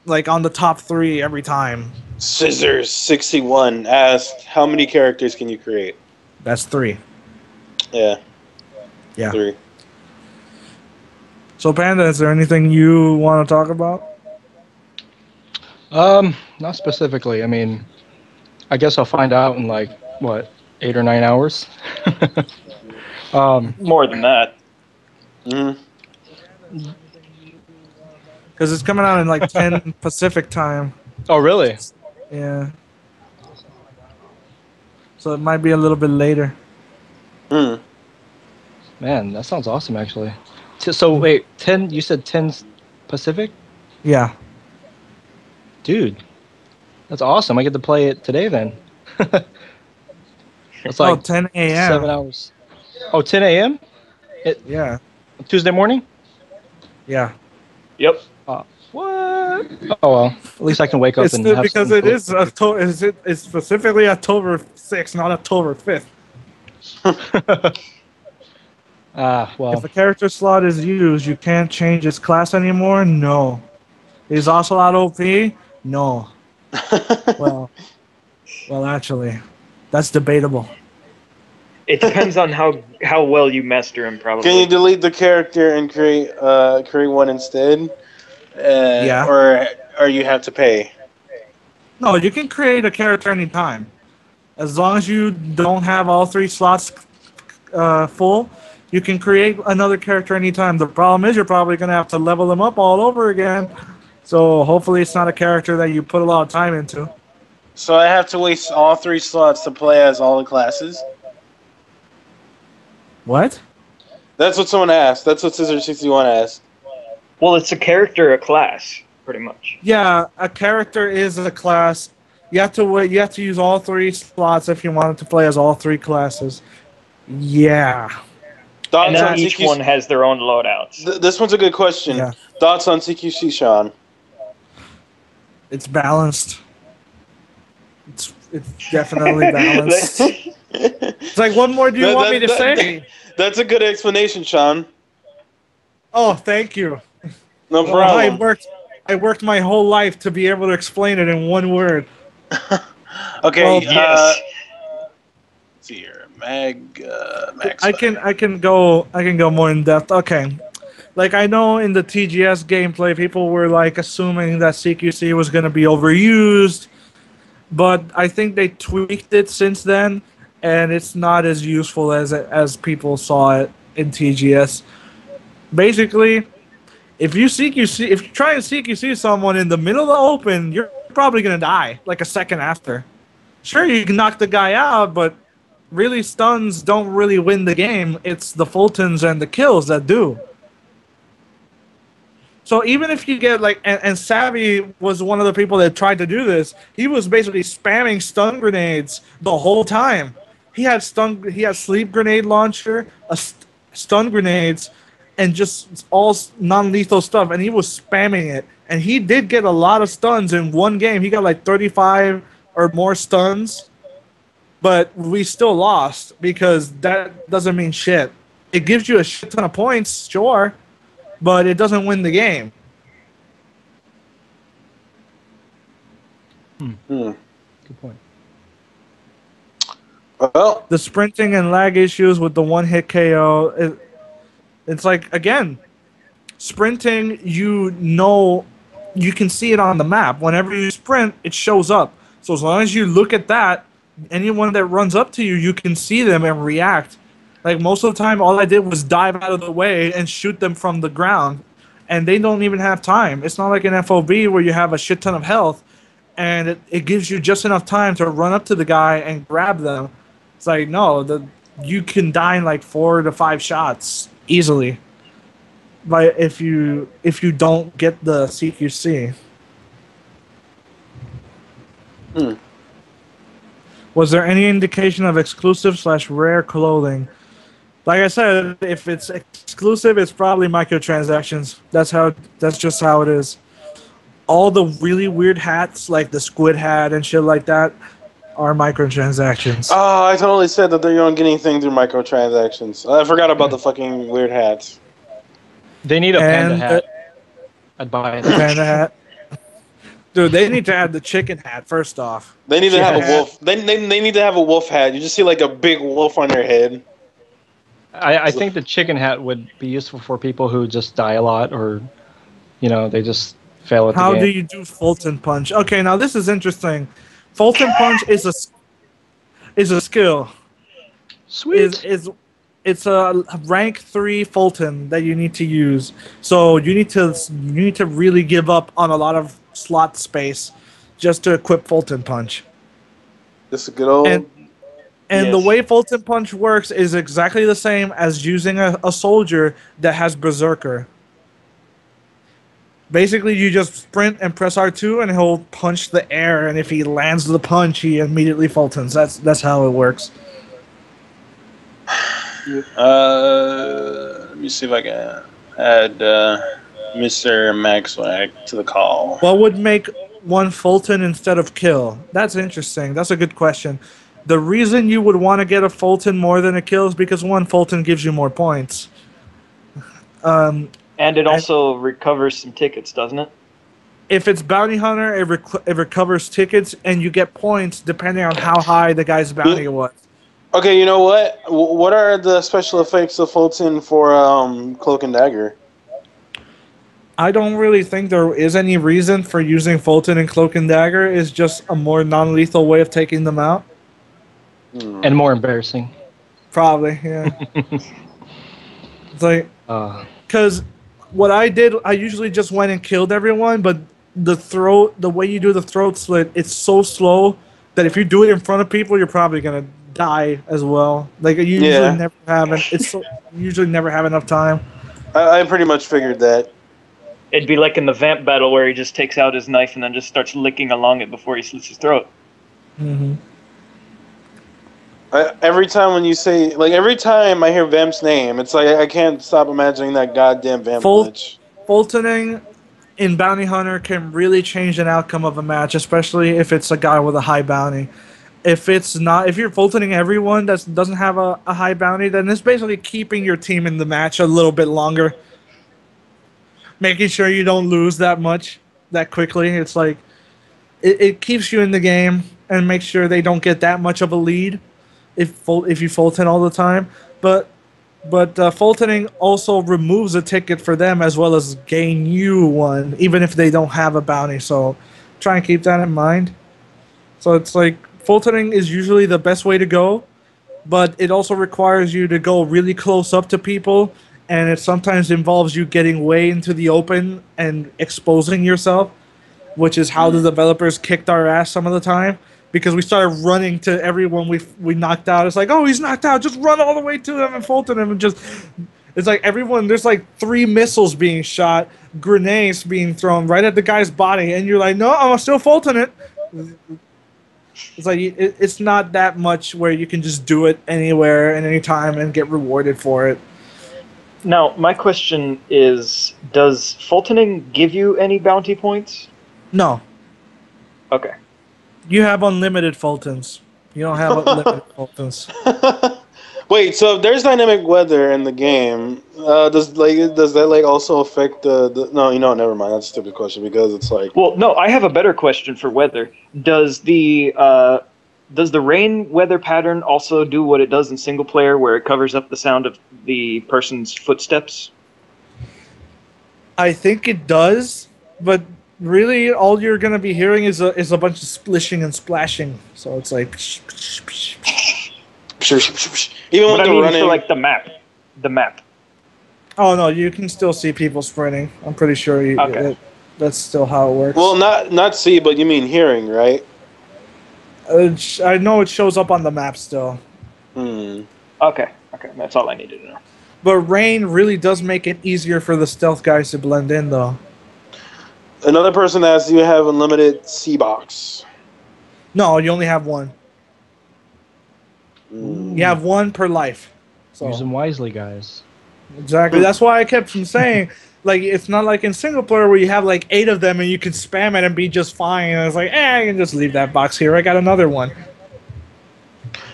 like on the top 3 every time. Scissors61 asked, how many characters can you create? That's 3. Yeah. Yeah. 3. So Panda, is there anything you want to talk about? Not specifically. I mean, I guess I'll find out in like what, 8 or 9 hours. More than that. Mm-hmm. Because it's coming out in like 10 Pacific time. Oh really? Yeah. So it might be a little bit later. Mm. Man, that sounds awesome actually. So wait, 10? You said 10 Pacific? Yeah. Dude, that's awesome. I get to play it today then. It's like 10 a.m. 7 hours. Oh, 10 a.m. Yeah. Tuesday morning? Yeah. Yep. What? Oh well, at least I can wake up It's and still have because some it food. is it's specifically October 6th, not October 5th. Well, If a character slot is used, you can't change its class anymore? No. Is Ocelot OP? No. Well, actually, that's debatable. It depends on how well you master him, probably. Can you delete the character and create one instead? Yeah. Or you have to pay? No, you can create a character anytime. As long as you don't have all 3 slots full, you can create another character anytime. The problem is you're probably going to have to level them up all over again. So hopefully it's not a character that you put a lot of time into. So I have to waste all 3 slots to play as all the classes? What? That's what someone asked. That's what Scissor61 asked. Well, it's a character, a class, pretty much. Yeah, a character is a class. You have to wait. You have to use all 3 slots if you wanted to play as all 3 classes. Yeah. Thoughts And on then each CQC? one has their own loadouts. This one's a good question. Yeah. Thoughts on CQC, Sean? It's balanced. It's definitely balanced. It's like, what more do you want me to say? That's a good explanation, Sean. Oh, thank you. No Well, problem. I worked my whole life to be able to explain it in one word. Okay. Well, yes. Let's see here. Max. I can go more in depth. Okay. Like I know in the TGS gameplay people were like assuming that CQC was going to be overused, but I think they tweaked it since then and it's not as useful as people saw it in TGS. Basically, if you try and CQC someone in the middle of the open, you're probably going to die like a second after. Sure, you can knock the guy out, but really stuns don't really win the game. It's the Fultons and the kills that do. So even if you get like, and Savvy was one of the people that tried to do this. He was basically spamming stun grenades the whole time. He had sleep grenade launcher, stun grenades, and just all non-lethal stuff. And he was spamming it. And he did get a lot of stuns in one game. He got like 35 or more stuns. But we still lost because that doesn't mean shit. It gives you a shit ton of points, sure, but it doesn't win the game. Good point. Well, The sprinting and lag issues with the one-hit KO, it's like, again, sprinting, you can see it on the map. Whenever you sprint, it shows up. So as long as you look at that, anyone that runs up to you, you can see them and react. Like, most of the time, all I did was dive out of the way and shoot them from the ground. And they don't even have time. It's not like an FOB where you have a shit ton of health. And it gives you just enough time to run up to the guy and grab them. It's like, no, you can die in like 4 to 5 shots easily. But if you don't get the CQC. Was there any indication of exclusive/rare clothing? Like I said, if it's exclusive, it's probably microtransactions. That's just how it is. All the really weird hats, like the squid hat and shit like that, are microtransactions. oh, I totally said that you don't get anything through microtransactions. I forgot about the fucking weird hats. They need a panda And hat. I'd buy it. Panda hat. Dude, they need to add the chicken hat first off. They need to Chicken have a hat. wolf. They need to have a wolf hat. You just see like a big wolf on their head. I think the chicken hat would be useful for people who just die a lot, or they just fail at the How game. do you do Fulton Punch? Okay, now this is interesting. Fulton Punch is a skill. Sweet. It's a rank 3 Fulton that you need to use. So you need to really give up on a lot of slot space just to equip Fulton Punch. This is a good old. And the Yes. way Fulton Punch works is exactly the same as using a soldier that has Berserker. Basically, you just sprint and press R2, and he'll punch the air. And if he lands the punch, he immediately Fultons. That's how it works. Let me see if I can add Mr. Maxwack to the call. What would make one Fulton instead of kill? That's interesting. That's a good question. The reason you would want to get a Fulton more than a kill is because one Fulton gives you more points. And it also recovers some tickets, doesn't it? If it's Bounty Hunter, it recovers tickets, and you get points depending on how high the guy's bounty was. Okay, you know what? What are the special effects of Fulton for Cloak and Dagger? I don't really think there is any reason for using Fulton and Cloak and Dagger. It's just a more non-lethal way of taking them out. And more embarrassing. Probably, yeah. It's like, Uh, because what I did, I usually just went and killed everyone, but the way you do the throat slit, it's so slow that if you do it in front of people, you're probably gonna die as well. Like you usually Yeah. never have you usually never have enough time. I pretty much figured that. It'd be like in the vamp battle where he just takes out his knife and then just starts licking along it before he slits his throat. Mm-hmm. Every time I hear Vamp's name, it's like I can't stop imagining that goddamn Vamp glitch. Fultoning in Bounty Hunter can really change an outcome of a match, especially if it's a guy with a high bounty. If you're Fultoning everyone that doesn't have a high bounty, then it's basically keeping your team in the match a little bit longer. Making sure you don't lose that much, that quickly. It's like, it keeps you in the game and makes sure they don't get that much of a lead if you Fulton all the time. But Fultoning also removes a ticket for them as well as gain you one, even if they don't have a bounty. So try and keep that in mind. So it's like, Fultoning is usually the best way to go, but it also requires you to go really close up to people, and it sometimes involves you getting way into the open and exposing yourself, which is how the developers kicked our ass some of the time, because we started running to everyone we knocked out. It's like, oh, he's knocked out, just run all the way to him and Fulton him, It's like everyone. There's like 3 missiles being shot, grenades being thrown right at the guy's body, and you're like, no, I'm still Fulton it. It's like it's not that much where you can just do it anywhere and anytime and get rewarded for it. Now, my question is, does Fultoning give you any bounty points? No, Okay. you have unlimited Fultons. You don't have unlimited Fultons. Wait, so if there's dynamic weather in the game, does that like also affect the no, never mind. That's a stupid question because it's like Well, no, I have a better question for weather. Does the rain weather pattern also do what it does in single player, where it covers up the sound of the person's footsteps? I think it does, but really, all you're gonna be hearing is a bunch of splishing and splashing. So it's like, even But when I they're mean, running. for like the map. oh no, you can still see people sprinting. I'm pretty sure Okay. that's still how it works. Well, not see, but you mean hearing, right? I know it shows up on the map still, Hmm. Okay, that's all I needed to know. but rain really does make it easier for the stealth guys to blend in, though. Another person asks, "Do you have unlimited C box?" No, you only have one. Mm. You have one per life. So Use them wisely, guys. exactly. That's why I kept from saying, like, it's not like in single player where you have like 8 of them and you can spam it and be just fine. And it's like, I can just leave that box here. I got another one.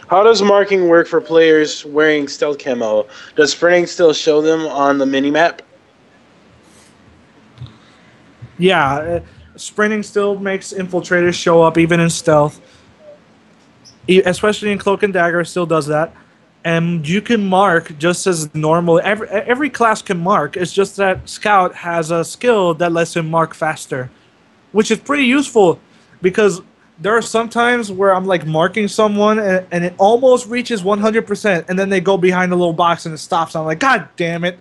How does marking work for players wearing stealth camo? Does sprinting still show them on the minimap? Yeah, sprinting still makes infiltrators show up even in stealth. Especially in Cloak and Dagger, it still does that. And you can mark just as normal. Every class can mark. It's just that Scout has a skill that lets him mark faster, which is pretty useful because there are some times where I'm like marking someone and it almost reaches 100%, and then they go behind a little box and it stops. I'm like, God damn it!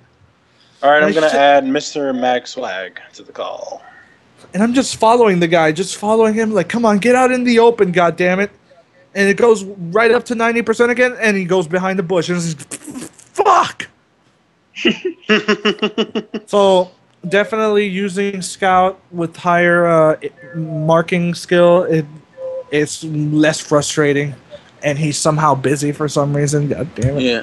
All right, I'm I gonna should- add Mr. Max Swag to the call. And I'm just following the guy, just following him. Like, come on, get out in the open, God damn it! And it goes right up to 90% again, and he goes behind the bush, and it's just, fuck. So definitely using Scout with higher marking skill, it's less frustrating, and he's somehow busy for some reason. God damn it! Yeah.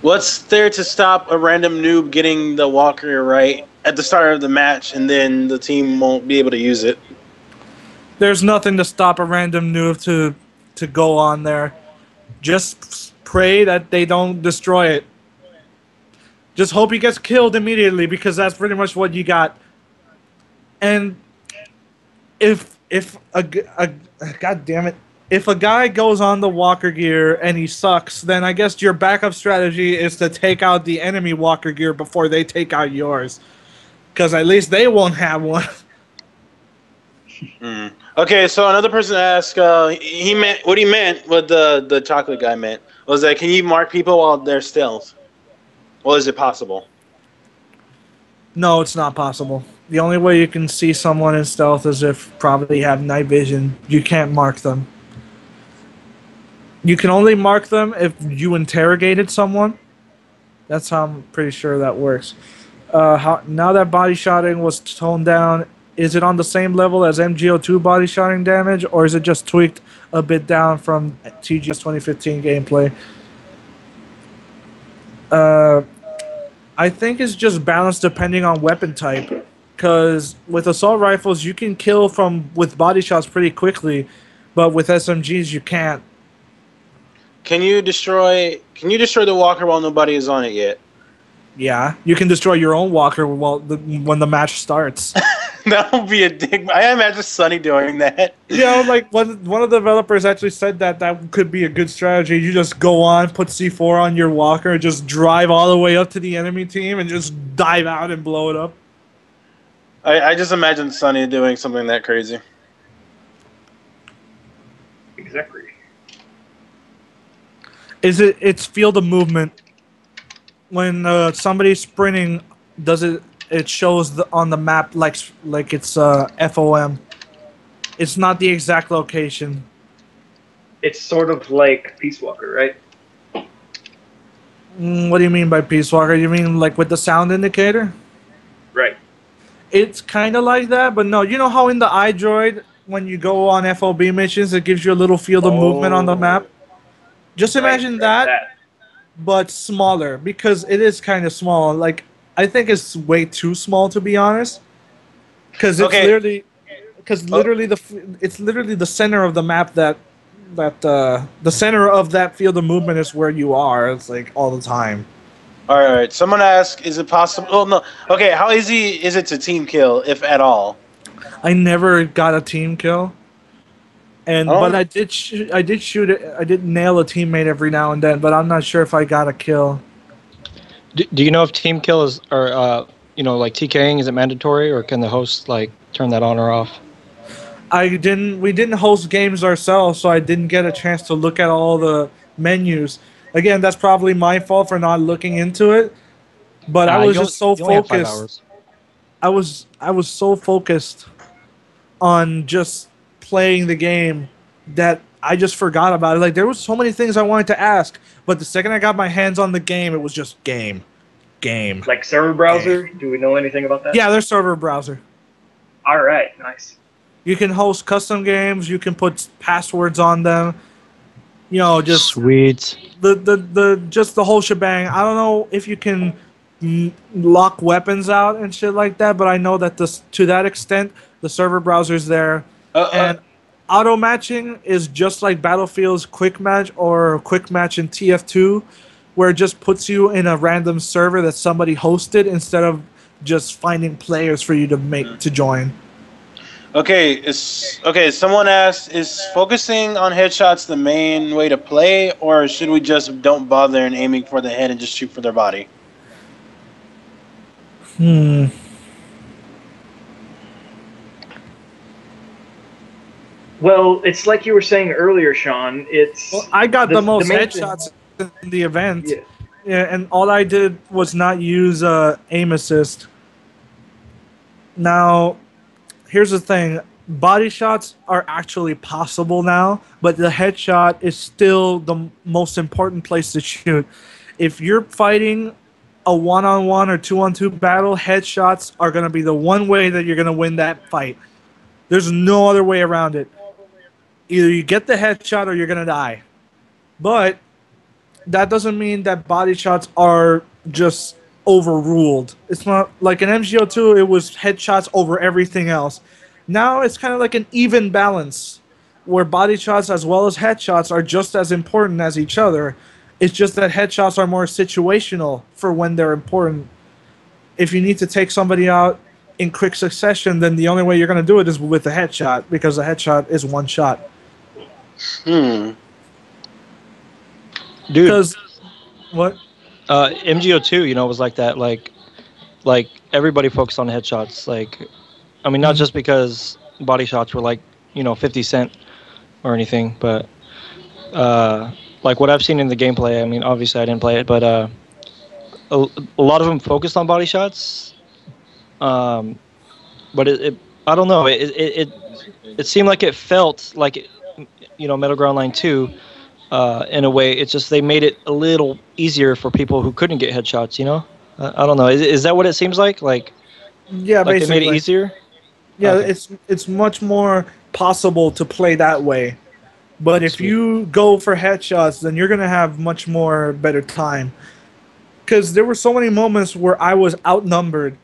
What's there to stop a random noob getting the walker right at the start of the match, and then the team won't be able to use it? There's nothing to stop a random noob to go on there. Just pray that they don't destroy it. Just hope he gets killed immediately, because that's pretty much what you got. And if god damn it, if a guy goes on the walker gear and he sucks, then I guess your backup strategy is to take out the enemy walker gear before they take out yours, because at least they won't have one. Mm. Okay, so another person asked, he meant what the chocolate guy meant was that can you mark people while they're stealth? Well, is it possible? No, it's not possible. The only way you can see someone in stealth is if probably have night vision. You can't mark them. You can only mark them if you interrogated someone. That's how I'm pretty sure that works. Now that body shotting was toned down, is it on the same level as MGO2 body shotting damage, or is it just tweaked a bit down from TGS 2015 gameplay? I think it's just balanced depending on weapon type. Because with assault rifles, you can kill with body shots pretty quickly, but with SMGs, you can't. Can you destroy the walker while nobody is on it yet? Yeah, you can destroy your own walker when the match starts. That would be a dick. I imagine Sonny doing that. Yeah, like one of the developers actually said that could be a good strategy. You just go on, put C4 on your walker, just drive all the way up to the enemy team, and just dive out and blow it up. I just imagine Sonny doing something that crazy. Exactly. It's field of movement. When somebody's sprinting, it shows on the map like it's FOM. It's not the exact location. It's sort of like Peace Walker, right? What do you mean by Peace Walker? You mean like with the sound indicator? Right. It's kind of like that, but no. You know how in the iDroid, when you go on FOB missions, it gives you a little field of movement on the map? Just imagine that, but smaller, because it is kind of small. Like, I think it's way too small, to be honest. Because it's Okay. literally, it's literally the center of the map the center of that field of movement is where you are. It's like all the time. All right. Someone asked, "Is it possible?" Oh no. Okay. How easy is it to team kill, if at all? I never got a team kill, but I did I did shoot it. I did nail a teammate every now and then, but I'm not sure if I got a kill. Do you know if team kill is or like TKing, is it mandatory, or can the host like turn that on or off? We didn't host games ourselves, so I didn't get a chance to look at all the menus. Again, that's probably my fault for not looking into it. But I was just so you only have 5 focused. hours. I was so focused on just playing the game that I just forgot about it. Like, there was so many things I wanted to ask, but the second I got my hands on the game, it was just game. Like server browser? Do we know anything about that? Yeah, there's server browser. All right. Nice. You can host custom games. You can put passwords on them. You know, just Sweet. just the whole shebang. I don't know if you can lock weapons out and shit like that, but I know that to that extent, the server browser's there. And auto matching is just like Battlefield's quick match or quick match in TF2, where it just puts you in a random server that somebody hosted instead of just finding players for you to join. Okay. Someone asked, "Is focusing on headshots the main way to play, or should we just don't bother and aiming for the head and just shoot for their body?" Well, it's like you were saying earlier, Sean. I got the most main headshots in the event. Yeah. Yeah, and all I did was not use aim assist. Now, here's the thing. Body shots are actually possible now, but the headshot is still the most important place to shoot. If you're fighting a one-on-one or two-on-two battle, headshots are going to be the one way that you're going to win that fight. There's no other way around it. Either you get the headshot or you're going to die. But that doesn't mean that body shots are just overruled. It's not like in MGO2, it was headshots over everything else. Now it's kind of like an even balance where body shots as well as headshots are just as important as each other. It's just that headshots are more situational for when they're important. If you need to take somebody out in quick succession, then the only way you're going to do it is with a headshot, because a headshot is one shot. Dude, Because what? MGO2, was like that. Like everybody focused on headshots. Like, I mean, not just because body shots were like 50 cent or anything, but like what I've seen in the gameplay. I mean, obviously I didn't play it, but a lot of them focused on body shots. But I don't know. It seemed like it felt like Metal Gear Online 2. In a way, it's just they made it a little easier for people who couldn't get headshots. I don't know. Is that what it seems like? Yeah, like basically. they made it easier. Yeah, Okay. it's much more possible to play that way. But if you go for headshots, then you're gonna have much more better time. Because there were so many moments where I was outnumbered,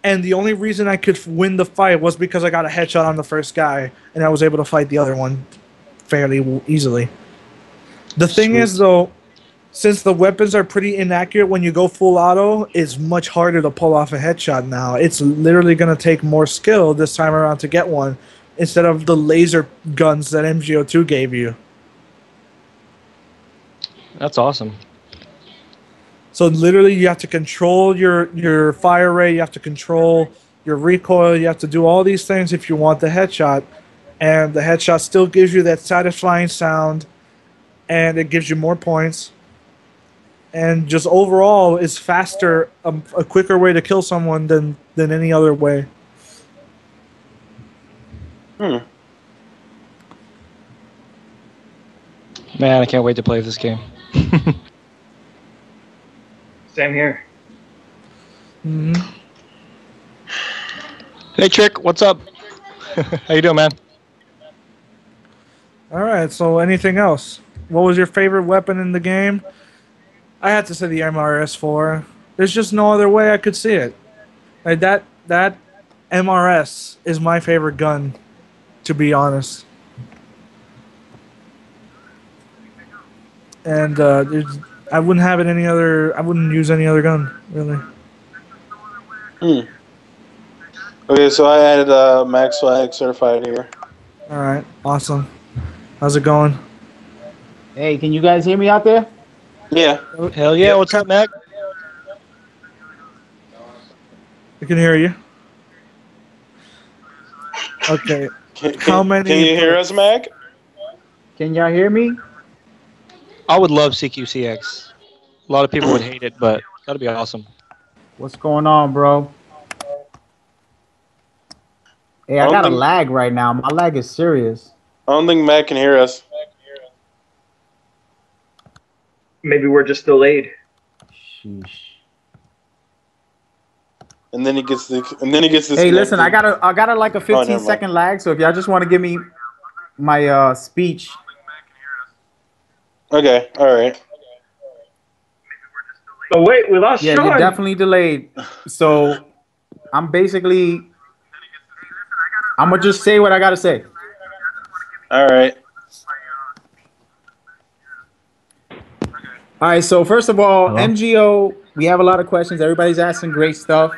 and the only reason I could win the fight was because I got a headshot on the first guy, and I was able to fight the other one fairly easily. The thing is, though, since the weapons are pretty inaccurate when you go full auto, it's much harder to pull off a headshot now. It's literally going to take more skill this time around to get one, instead of the laser guns that MGO2 gave you. That's awesome. So literally you have to control your fire rate, you have to control your recoil, you have to do all these things if you want the headshot. And the headshot still gives you that satisfying sound, and it gives you more points. And just overall is faster, a quicker way to kill someone than any other way. Man, I can't wait to play this game. Same here. Hmm. Hey, Trick, what's up? How you doing, man? All right. So, anything else? What was your favorite weapon in the game? I had to say the MRS4. There's just no other way I could see it. Like that MRS is my favorite gun, to be honest. And I wouldn't have it any other. I wouldn't use any other gun really. Okay, so I added Max Swag certified here. All right. Awesome. How's it going? Hey, can you guys hear me out there? Yeah. Hell yeah, what's up, Mac? I can hear you. Okay. How many? Can you hear us, Mac? Can y'all hear me? I would love CQCX. A lot of people would hate it, but that'd be awesome. What's going on, bro? Hey, I got a lag right now. My lag is serious. I don't think Mac can hear us. Maybe we're just delayed. Sheesh. And then he gets this. Hey, listen, I got a like a 15 never second lag. So if y'all just want to give me my speech. Okay. All right. Oh wait, we lost Yeah, Sean. you're definitely delayed. So I'm basically, I'm gonna just say what I gotta say. All right. All right. So first of all, MGO, we have a lot of questions. Everybody's asking great stuff.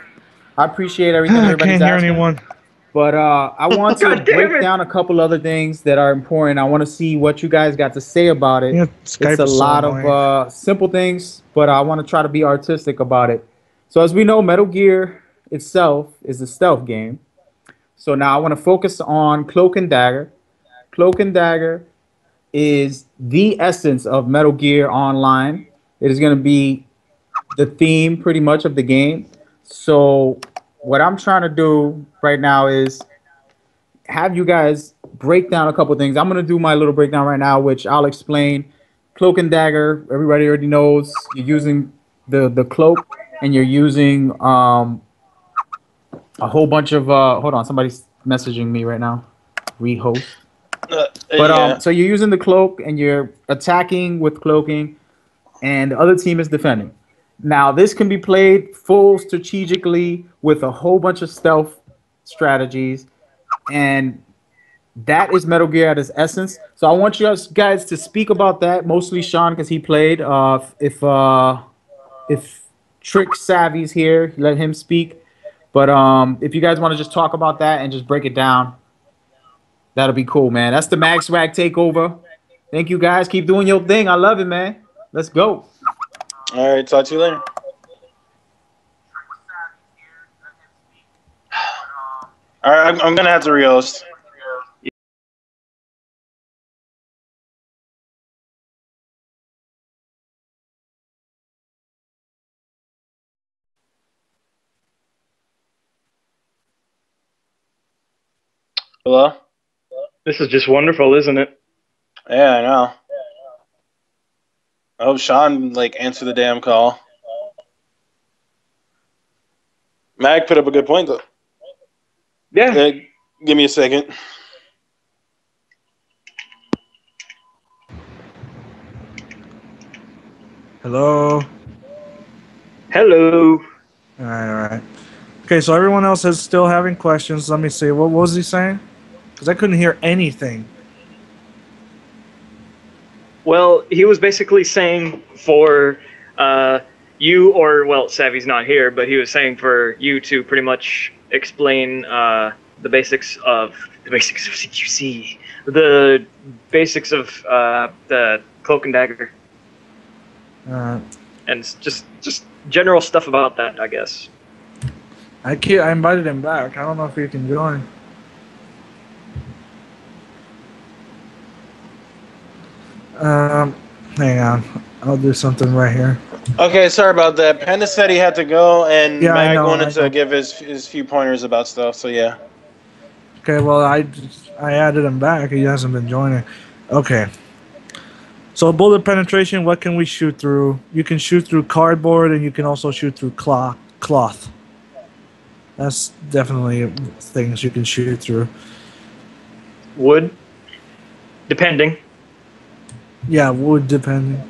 I appreciate everything I everybody's can't hear asking. anyone. But I want to God damn break it. down a couple other things that are important. I want to see what you guys got to say about it. Yeah, Skype It's a is so lot annoying. of simple things, but I want to try to be artistic about it. So as we know, Metal Gear itself is a stealth game. So now I want to focus on Cloak and Dagger. Cloak and Dagger is the essence of Metal Gear Online. It is going to be the theme pretty much of the game. So what I'm trying to do right now is have you guys break down a couple things. I'm going to do my little breakdown right now, which I'll explain. Cloak and Dagger, everybody already knows. You're using the cloak, and you're using a whole bunch of hold on, somebody's messaging me right now. Rehost. But so you're using the cloak and you're attacking with cloaking, and the other team is defending. Now this can be played full strategically with a whole bunch of stealth strategies, and that is Metal Gear at its essence. So I want you guys to speak about that. Mostly Sean, because he played. If Trick Savvy's here, let him speak. But if you guys want to just talk about that and just break it down, that'll be cool, man. That's the Mag Swag takeover. Thank you guys. Keep doing your thing. I love it, man. Let's go. All right. Talk to you later. All right. I'm gonna have to rehost. Hello? This is just wonderful, isn't it? Yeah, I know. I hope Sean answered the damn call. Mag put up a good point though. Yeah. Give me a second. Hello. Hello. All right. Okay, so everyone else is still having questions. Let me see. What was he saying? Because I couldn't hear anything. Well, he was basically saying for you, or well, Savvy's not here, but he was saying for you to pretty much explain the basics of CQC, the basics of the Cloak and Dagger, and just general stuff about that, I guess. I invited him back. I don't know if he can join. Hang on. I'll do something right here. Okay, sorry about that. Panda said he had to go, and Yeah, I Mag know, wanted I to know. give his few pointers about stuff. So yeah. Okay, well, I added him back. He hasn't been joining. Okay. So bullet penetration, what can we shoot through? You can shoot through cardboard, and you can also shoot through cloth. That's definitely things you can shoot through. Wood, depending. Yeah, wood depending.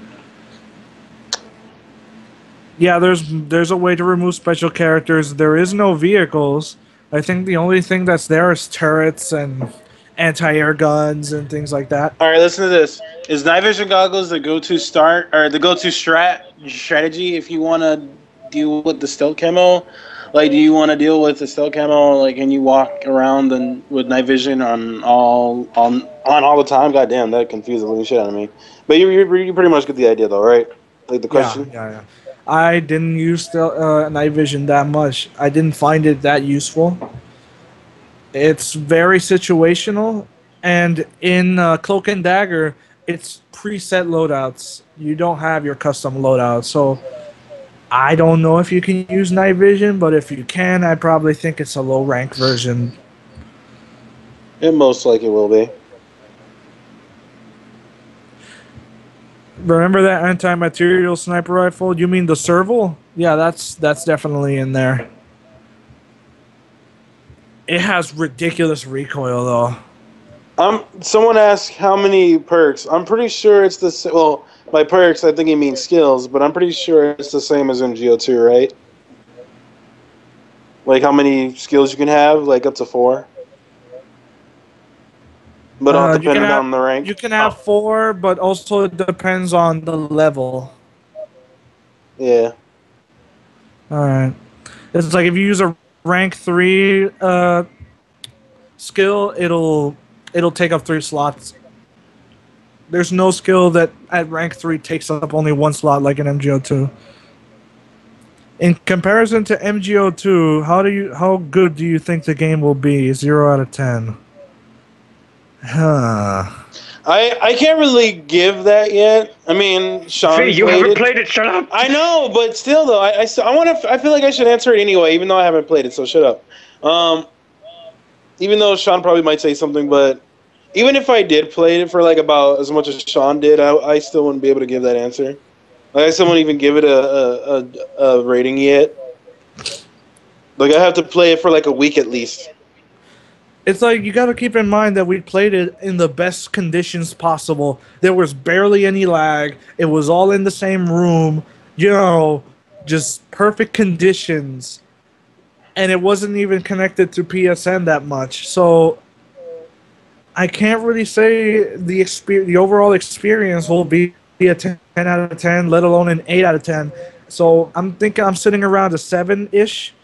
Yeah, there's a way to remove special characters. There is no vehicles. I think the only thing that's there is turrets and anti-air guns and things like that. All right, listen to this. Is night vision goggles the go-to start or the go-to strategy if you want to deal with the stealth camo? Like, do you want to deal with the stealth camo? Like, can you walk around and with night vision on all the time? God damn, that confused the living shit out of me. But you pretty much get the idea, though, right? Like the question. Yeah. I didn't use night vision that much. I didn't find it that useful. It's very situational, and in Cloak and Dagger, it's preset loadouts. You don't have your custom loadout, so I don't know if you can use night vision, but if you can, I probably think it's a low rank version. It most likely will be. Remember that anti-material sniper rifle? You mean the Serval? Yeah, that's definitely in there. It has ridiculous recoil, though. Someone asked how many perks. I'm pretty sure it's the well. By perks, I think he means skills, but I'm pretty sure it's the same as MGO2, right? Like how many skills you can have, like up to 4. But all depending on the rank. You can have 4, but also it depends on the level. Yeah. All right. It's like if you use a rank 3 skill, it'll take up 3 slots. There's no skill that at rank 3 takes up only 1 slot like in MGO2. In comparison to MGO2, how good do you think the game will be? 0 out of 10. I can't really give that yet. I mean, Sean, you haven't played it. Shut up. I know, but still, though, I feel like I should answer it anyway, even though I haven't played it. So shut up. Even though Sean probably might say something, but even if I did play it for like about as much as Sean did, I still wouldn't be able to give that answer. Like, I still wouldn't even give it a rating yet. Like, I have to play it for like a week at least. It's like you got to keep in mind that we played it in the best conditions possible. There was barely any lag. It was all in the same room. You know, just perfect conditions. And it wasn't even connected to PSN that much. So I can't really say the overall experience will be a 10 out of 10, let alone an 8 out of 10. So I'm thinking I'm sitting around a 7-ish.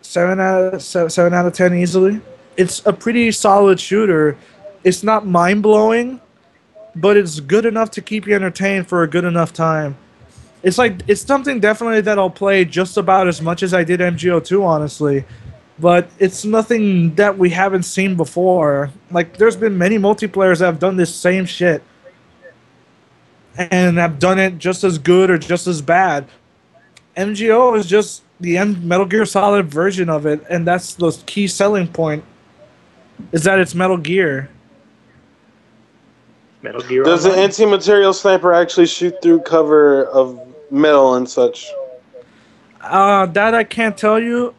7 out of 10 easily. It's a pretty solid shooter. It's not mind-blowing, but it's good enough to keep you entertained for a good enough time. It's something definitely that I'll play just about as much as I did MGO2, honestly. But it's nothing that we haven't seen before. Like, there's been many multiplayers that have done this same shit. And have done it just as good or just as bad. MGO is just the Metal Gear Solid version of it, and that's the key selling point, is that it's Metal Gear. Metal Gear Does the anti-material sniper actually shoot through cover of metal and such? That I can't tell you.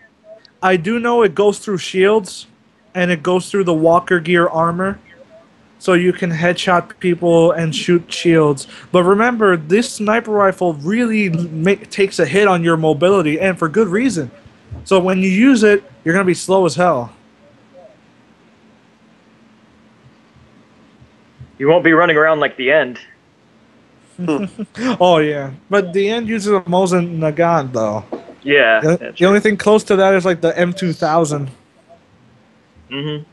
I do know it goes through shields, and it goes through the Walker Gear armor, so you can headshot people and shoot shields. But remember, this sniper rifle really takes a hit on your mobility, and for good reason. So when you use it, you're going to be slow as hell. You won't be running around like the end. Oh, yeah. But the end uses a Mosin Nagant, though. Yeah. The only thing close to that is like the M2000. Mm-hmm.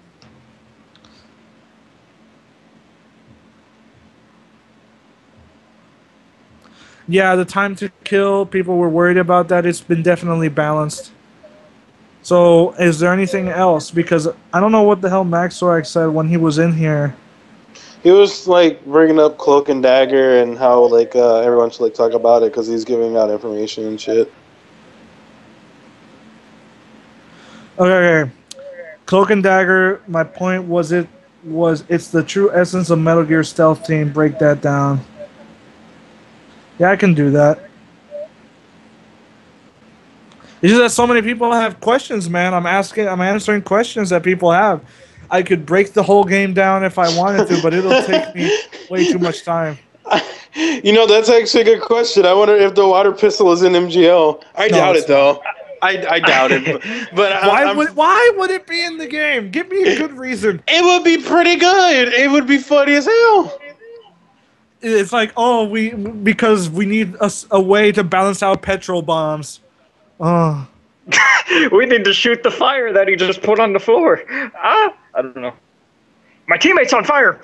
Yeah, the time to kill, people were worried about that. It's been definitely balanced. So, is there anything else? Because I don't know what the hell Max Zorak said when he was in here. He was like bringing up Cloak and Dagger and how like everyone should like talk about it because he's giving out information and shit. Okay. Cloak and Dagger, my point was was it's the true essence of Metal Gear Stealth Team. Break that down. Yeah, I can do that. It's just that so many people have questions, man. I'm answering questions that people have. I could break the whole game down if I wanted to, but it'll take me way too much time. That's actually a good question. I wonder if the water pistol is in MGL. I doubt it, though. I doubt it. But why would it be in the game? Give me a good reason. It would be pretty good. It would be funny as hell. It's like, because we need a way to balance out petrol bombs. Oh. We need to shoot the fire that he just put on the floor. I don't know. My teammate's on fire.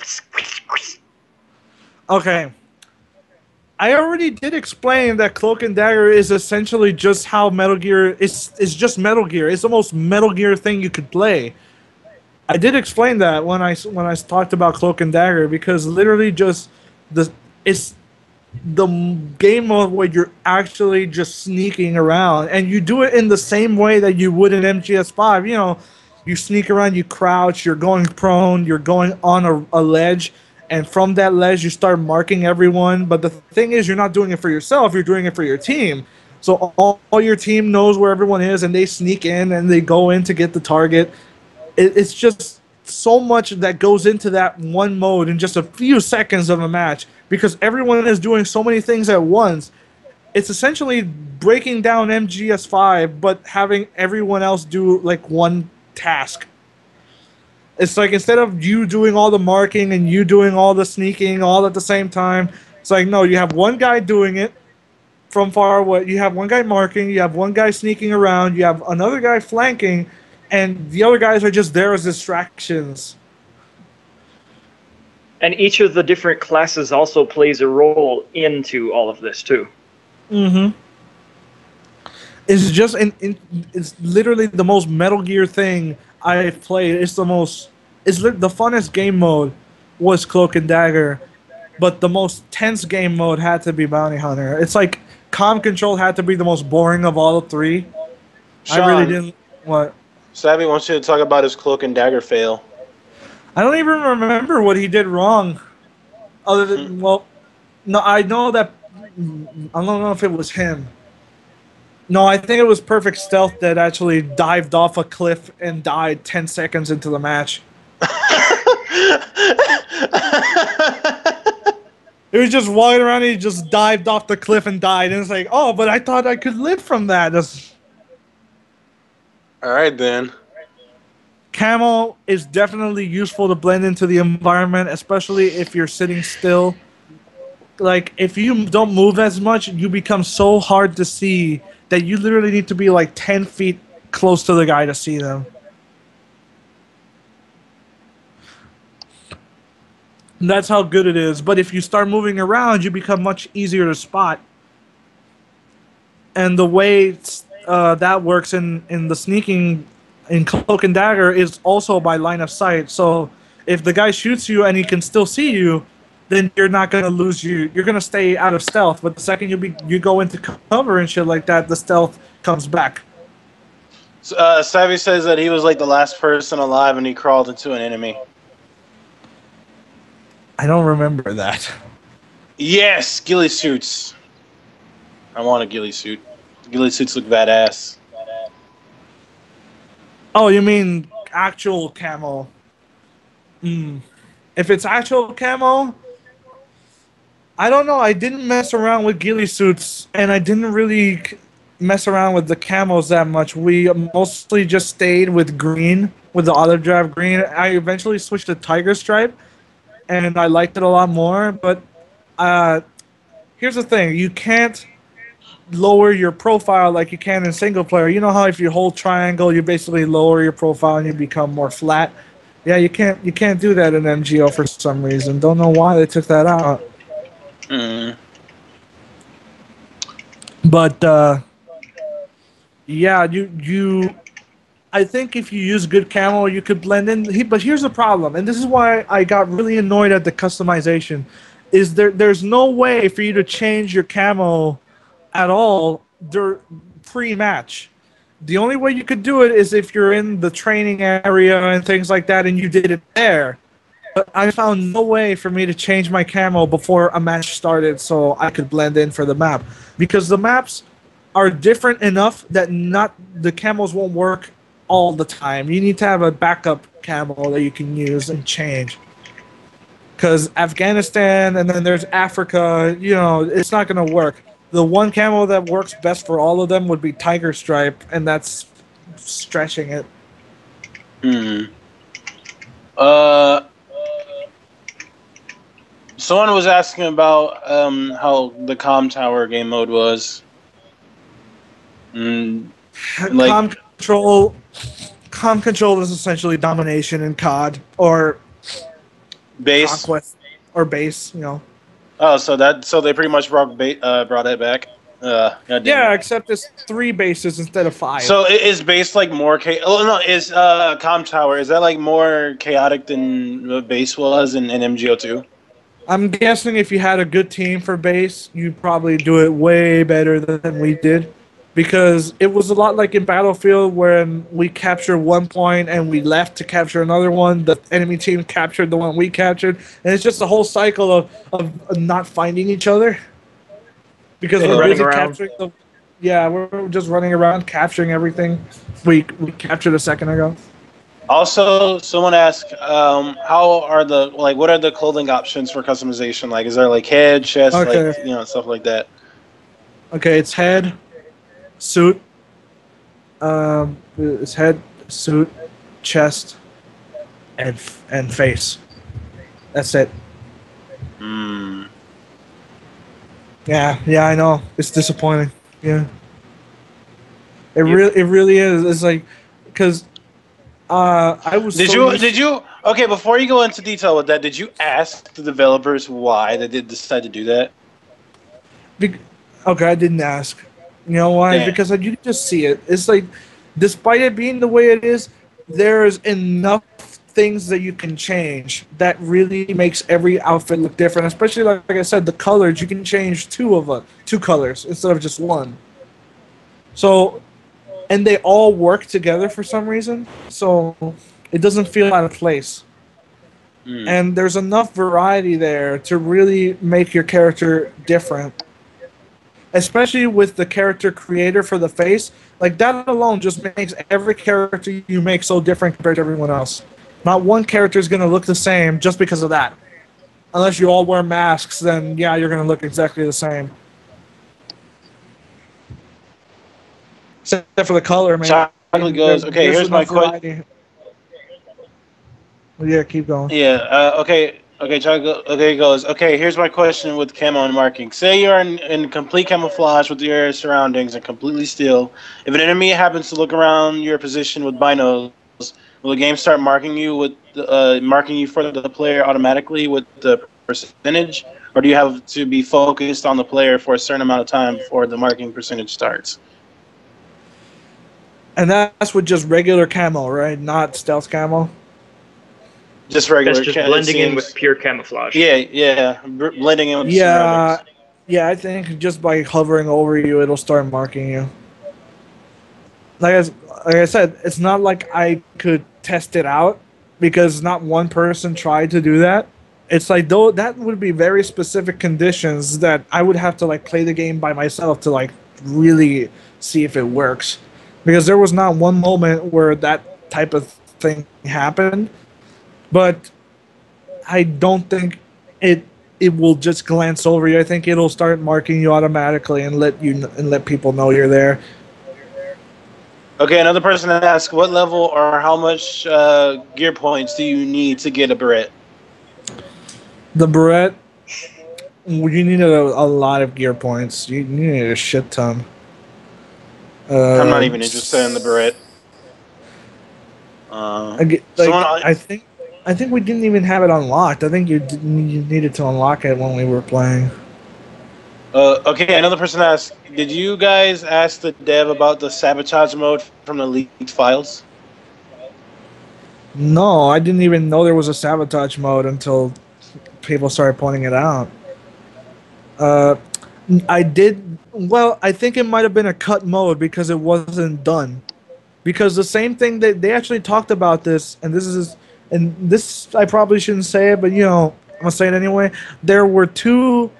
Okay. I already did explain that Cloak and Dagger is essentially just how Metal Gear is. It's just Metal Gear. It's the most Metal Gear thing you could play. I did explain that when I talked about Cloak and Dagger, because literally it's the game mode where you're actually just sneaking around, and you do it in the same way that you would in MGS5. You sneak around, you crouch, you're going prone, you're going on a ledge, and from that ledge you start marking everyone. But the thing is, you're not doing it for yourself, you're doing it for your team. So all your team knows where everyone is, and they sneak in and they go in to get the target. It's just so much that goes into that one mode in just a few seconds of a match, because everyone is doing so many things at once. It's essentially breaking down MGS5, but having everyone else do like one task. It's like, instead of you doing all the marking and you doing all the sneaking all at the same time, it's like, no, you have one guy doing it from far away. You have one guy marking, you have one guy sneaking around, you have another guy flanking, and the other guys are just there as distractions. And each of the different classes also plays a role into all of this too. Mm-hmm. It's just it's literally the most Metal Gear thing I've played. It's the funnest game mode was Cloak and Dagger, but the most tense game mode had to be Bounty Hunter. It's like Comm Control had to be the most boring of all three. Sean, I really didn't. What? Savvy wants you to talk about his Cloak and Dagger fail. I don't even remember what he did wrong. Other than, no, I know that. I don't know if it was him. No, I think it was Perfect Stealth that actually dived off a cliff and died 10 seconds into the match. He was just walking around and he just dived off the cliff and died. And it's like, oh, but I thought I could live from that. All right, then. Camo is definitely useful to blend into the environment, especially if you're sitting still. Like, if you don't move as much, you become so hard to see that you literally need to be like 10 feet close to the guy to see them. And that's how good it is. But if you start moving around, you become much easier to spot. And the way that works in the sneaking in Cloak and Dagger is also by line of sight. So if the guy shoots you and he can still see you, then you're not going to lose you. You're going to stay out of stealth. But the second you go into cover and shit like that, the stealth comes back. Savvy says that he was like the last person alive and he crawled into an enemy. I don't remember that. Yes, ghillie suits. I want a ghillie suit. Ghillie suits look badass. Oh, you mean actual camo? If it's actual camo, I don't know. I didn't mess around with ghillie suits, and I didn't really mess around with the camos that much. We mostly just stayed with green, with the auto drive green. I eventually switched to Tiger Stripe, and I liked it a lot more. But here's the thing. You can't lower your profile like you can in single player. You know how if you hold triangle, you basically lower your profile and you become more flat? Yeah, you can't do that in MGO for some reason. Don't know why they took that out. But yeah, I think if you use good camo, you could blend in. But here's the problem, and this is why I got really annoyed at the customization. Is there's no way for you to change your camo at all pre-match. The only way you could do it is if you're in the training area and things like that, and you did it there. But I found no way for me to change my camo before a match started so I could blend in for the map. Because the maps are different enough that not the camos won't work all the time. You need to have a backup camo that you can use and change. Because Afghanistan and then there's Africa, it's not going to work. The one camo that works best for all of them would be Tiger Stripe, and that's stretching it. Someone was asking about how the comm tower game mode was. Comm control is essentially domination in COD or base conquest or base. Oh, so they pretty much brought it back. Yeah, except it's 3 bases instead of 5. So is base like more is comm tower, is that like more chaotic than base was in MGO2? I'm guessing if you had a good team for base, you'd probably do it way better than we did. Because it was a lot like in Battlefield when we captured one point and we left to capture another one. The enemy team captured the one we captured. And it's just a whole cycle of not finding each other. Because we're busy capturing the... Yeah, we're just running around capturing everything we captured a second ago. Also, someone asked, how are what are the clothing options for customization? Like, is there like head, chest, stuff like that? Okay, it's head, suit, it's head, suit, chest, and face. That's it. Yeah, I know. It's disappointing. Yeah. It really is. It's like, because I was. Did you? Okay, before you go into detail with that, did you ask the developers why they did decide to do that? Okay, I didn't ask. You know why? Damn. Because you can just see it. It's like, despite it being the way it is, there's enough things that you can change that really makes every outfit look different. Especially like I said, the colors, you can change 2 colors instead of just 1. So, and they all work together for some reason, so it doesn't feel out of place. And there's enough variety there to really make your character different. Especially with the character creator for the face, like that alone just makes every character you make so different compared to everyone else. Not one character is going to look the same just because of that. Unless you all wear masks, then yeah, you're going to look exactly the same. Except for the color, man. Chocolate goes, okay, here's my question. Yeah, keep going. Yeah, okay, Chocolate, okay, goes, okay, here's my question with camo and marking. Say you're in complete camouflage with your surroundings and completely still. If an enemy happens to look around your position with binos, will the game start marking you for the player automatically with the percentage, or do you have to be focused on the player for a certain amount of time before the marking percentage starts? And that's with just regular camo, right? Not stealth camo. Just regular. That's just blending in with pure camouflage. Yeah, blending in with surroundings. Yeah, I think just by hovering over you, it'll start marking you. Like I said, it's not like I could test it out because not one person tried to do that. It's like though that would be very specific conditions that I would have to like play the game by myself to like really see if it works. Because there was not one moment where that type of thing happened. But I don't think it will just glance over you. I think it'll start marking you automatically and let people know you're there. Okay, another person asked, what level or how much gear points do you need to get a Barrett? The Barrett, you need a lot of gear points. You need a shit ton. I'm not even interested in the Barrett. I think we didn't even have it unlocked. I think you needed to unlock it when we were playing. Okay, another person asked, did you guys ask the dev about the sabotage mode from the leaked files? No, I didn't even know there was a sabotage mode until people started pointing it out. I did. Well, I think it might have been a cut mode because it wasn't done. Because the same thing that they actually talked about this, and this is and this I probably shouldn't say it, but you know, I'm gonna say it anyway. There were a few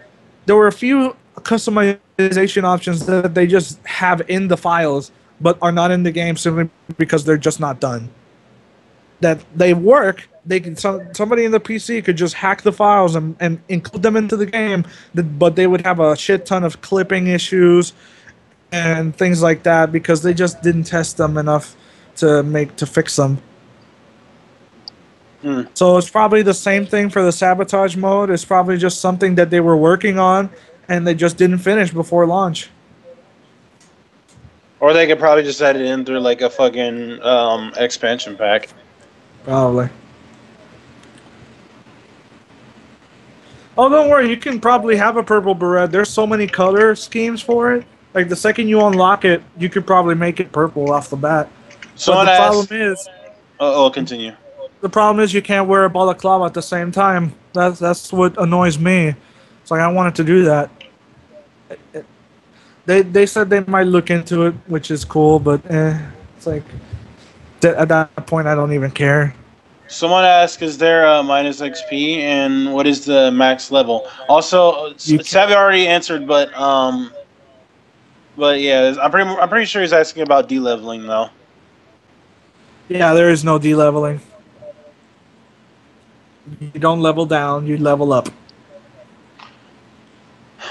customization options that they just have in the files, but are not in the game simply because they're just not done. That they work. They can somebody in the PC could just hack the files and include them into the game, but they would have a shit ton of clipping issues and things like that because they just didn't test them enough to fix them. So it's probably the same thing for the sabotage mode. It's probably just something that they were working on and they just didn't finish before launch. Or they could probably just add it in through like a fucking expansion pack. Probably. Oh, don't worry. You can probably have a purple beret. There's so many color schemes for it. Like the second you unlock it, you could probably make it purple off the bat. Someone but the asked, problem is, continue. The problem is you can't wear a balaclava at the same time. That's what annoys me. It's like I wanted to do that. They said they might look into it, which is cool, but it's like at that point I don't even care. Someone asked, is there a minus XP and what is the max level? Also, Savvy already answered, but yeah, I'm pretty sure he's asking about de-leveling though. Yeah, there is no de-leveling. You don't level down, you level up.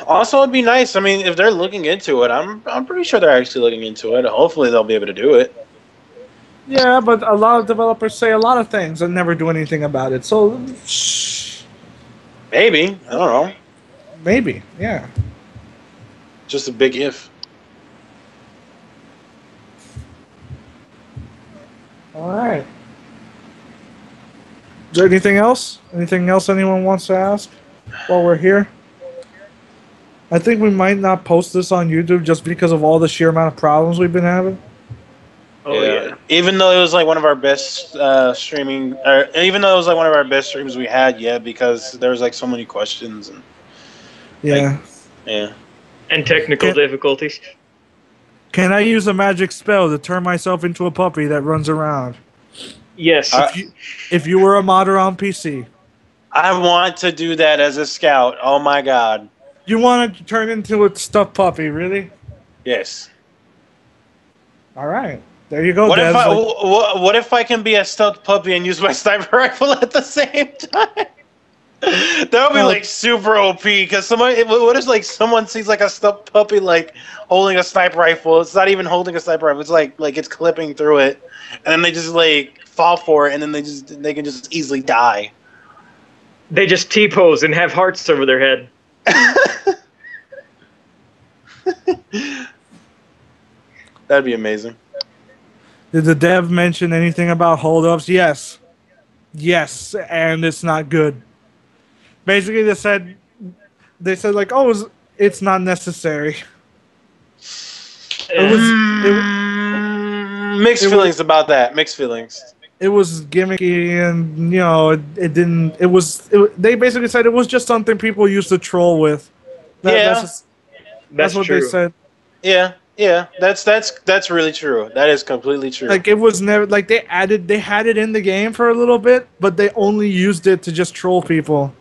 Also, it'd be nice. I mean, if they're looking into it, I'm pretty sure they're actually looking into it. Hopefully, they'll be able to do it. Yeah, but a lot of developers say a lot of things and never do anything about it. So, maybe, I don't know. Maybe, yeah. Just a big if. All right. Is there anything else? Anything else anyone wants to ask while we're here? I think we might not post this on YouTube just because of all the sheer amount of problems we've been having. Oh yeah. Even though it was like one of our best streaming, or even though it was like one of our best streams we had, because there was like so many questions and. Yeah. Yeah. And technical difficulties. Can I use a magic spell to turn myself into a puppy that runs around? Yes. If you were a modder on PC. I want to do that as a scout. Oh my god. You want to turn into a stuffed puppy, really? Yes. All right. There you go, what if I can be a stuffed puppy and use my sniper rifle at the same time? That would be like super OP because what if like someone sees like a stuffed puppy like holding a sniper rifle? It's not even holding a sniper rifle. It's like it's clipping through it, and then they just like fall for it, and then they can just easily die. They just T-pose and have hearts over their head. That'd be amazing. Did the dev mention anything about holdups? Yes. Yes, and it's not good. Basically, they said like, oh, it's not necessary. Mixed feelings about that. Mixed feelings. It was gimmicky, and you know, it didn't. They basically said it was just something people used to troll with. That's what true. they said. Yeah, that's really true. That is completely true. Like it was never like they had it in the game for a little bit, but they only used it to just troll people.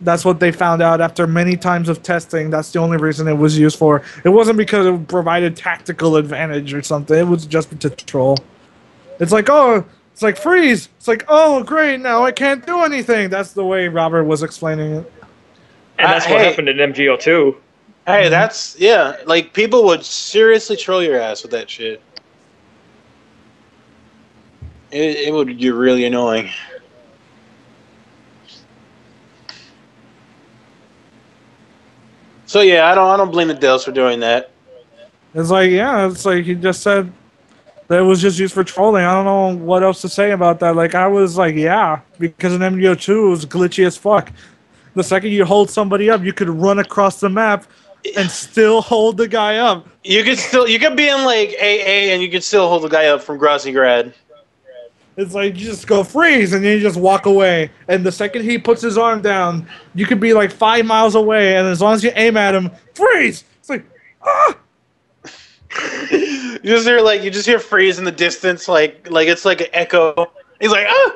That's what they found out after many times of testing. That's the only reason it was used for. It wasn't because it provided tactical advantage or something. It was just to troll. It's like, oh, it's like freeze. It's like, oh, great, now I can't do anything. That's the way Robert was explaining it. And that's what happened in MGO2. Hey, that's, like, people would seriously troll your ass with that shit. It would get really annoying. So yeah, I don't blame the Dells for doing that. It's like, he just said that it was just used for trolling. I don't know what else to say about that. Like, I was like, yeah, because in MGO2 it was glitchy as fuck. The second you hold somebody up, you could run across the map and still hold the guy up. You could be in like AA and you could still hold the guy up from Groznygrad. It's like you just go freeze and then you just walk away. And the second he puts his arm down, you could be like 5 miles away, and as long as you aim at him, freeze! It's like, ah! You just hear freeze in the distance, like it's like an echo. He's like, ah!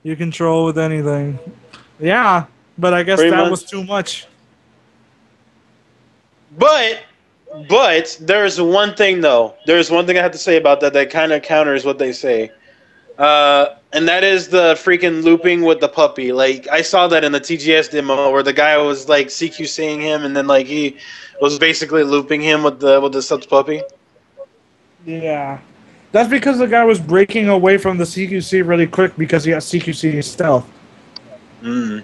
You control with anything. Yeah, but I guess Pretty that much. was too much. But there's one thing though. There's one thing I have to say about that that kind of counters what they say. And that is the freaking looping with the puppy. Like I saw that in the TGS demo where the guy was like CQCing him, and then like he was basically looping him with the subs puppy. Yeah. That's because the guy was breaking away from the CQC really quick because he has CQC stealth. Mm.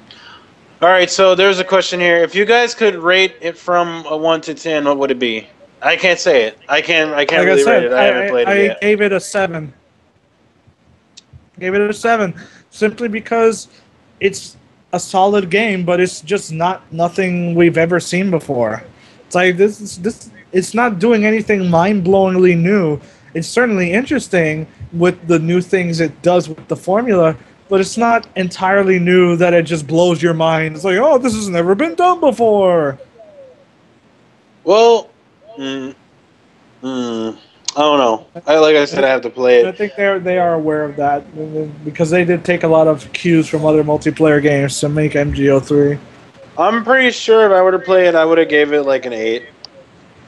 All right, so there's a question here. If you guys could rate it from a 1 to 10, what would it be? I can't say it. I can't Like really I said, rate it. I haven't played I it yet. gave it a 7. Gave it a 7 simply because it's a solid game, but it's just nothing we've ever seen before. It's like this. It's not doing anything mind-blowingly new. It's certainly interesting with the new things it does with the formula, but it's not entirely new that it just blows your mind. It's like, oh, this has never been done before. Well, I don't know. Like I said, I have to play I it. think they are aware of that because they did take a lot of cues from other multiplayer games to make MGO3. I'm pretty sure if I were to play it, I would have gave it like an 8.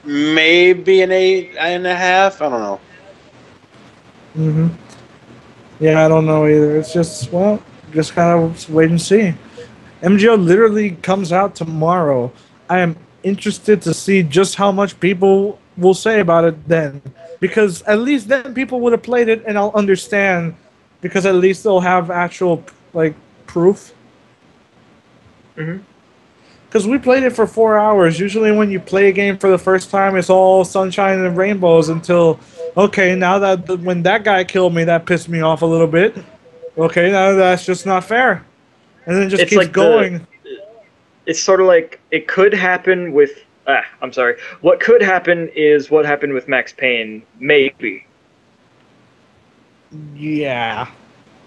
Maybe an 8.5. I don't know. Mm-hmm. Yeah, I don't know either. It's just, well, just kind of wait and see. MGO literally comes out tomorrow. I am interested to see just how much people will say about it then. Because at least then people would have played it and I'll understand. Because at least they'll have actual, like, proof. Mhm. Because we played it for 4 hours. Usually when you play a game for the first time, it's all sunshine and rainbows until, okay, now that when that guy killed me, that pissed me off a little bit. Okay, now that's just not fair. And then it just It's keeps like going. It's sort of like it could happen with. I'm sorry. What could happen is what happened with Max Payne, maybe. Yeah.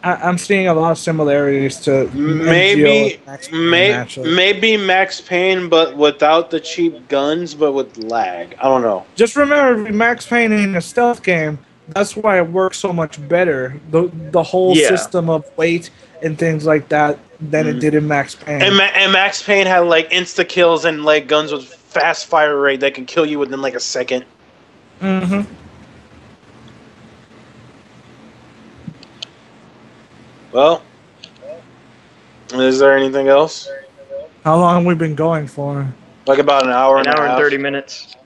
I'm seeing a lot of similarities to MGO and Max Payne, actually. Maybe Max Payne, but without the cheap guns, but with lag. I don't know. Just remember, Max Payne ain't a stealth game. That's why it works so much better. The whole Yeah. system of weight and things like that than it did in Max Payne. And Max Payne had like insta kills and like guns with fast fire rate that can kill you within like a second. Mm-hmm. Well, is there anything else? How long have we been going for? Like about an hour An and a hour and half. 30 minutes.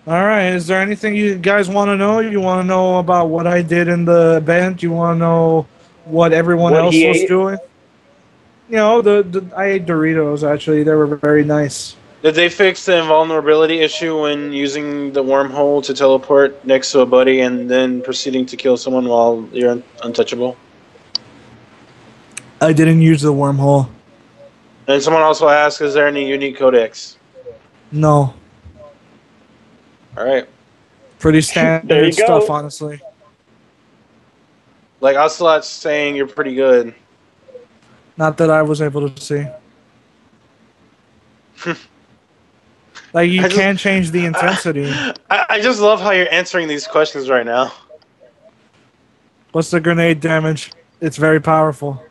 All right. Is there anything you guys want to know? You want to know about what I did in the event? You want to know what everyone What else he was ate? doing? You know, I ate Doritos, actually. They were very nice. Did they fix the invulnerability issue when using the wormhole to teleport next to a buddy and then proceeding to kill someone while you're untouchable? I didn't use the wormhole. And someone also asked, is there any unique codex? No. All right. Pretty There standard you go. stuff, honestly. Like Ocelot's saying you're pretty good. Not that I was able to see. Like, you I just- can change the intensity. I just love how you're answering these questions right now. What's the grenade damage? It's very powerful.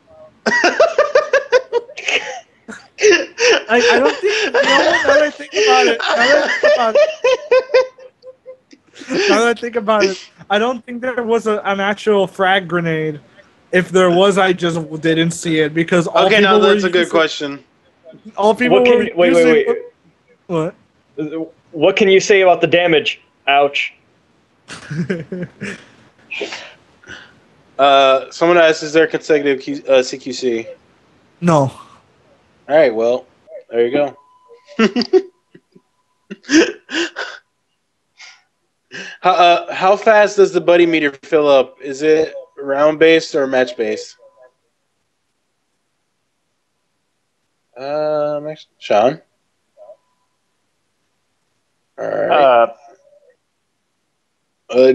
I don't think, you know what, now that I think about it, now that I think about it, I don't think there was an actual frag grenade. If there was, I just didn't see it because all Okay, people now were that's a good using- question. All people What can were you- wait, using. wait, wait. What? What can you say about the damage? Ouch. Someone asked, is there consecutive CQC? No. All right, well, there you go. How fast does the buddy meter fill up? Is it round based or match based? Sean. All right.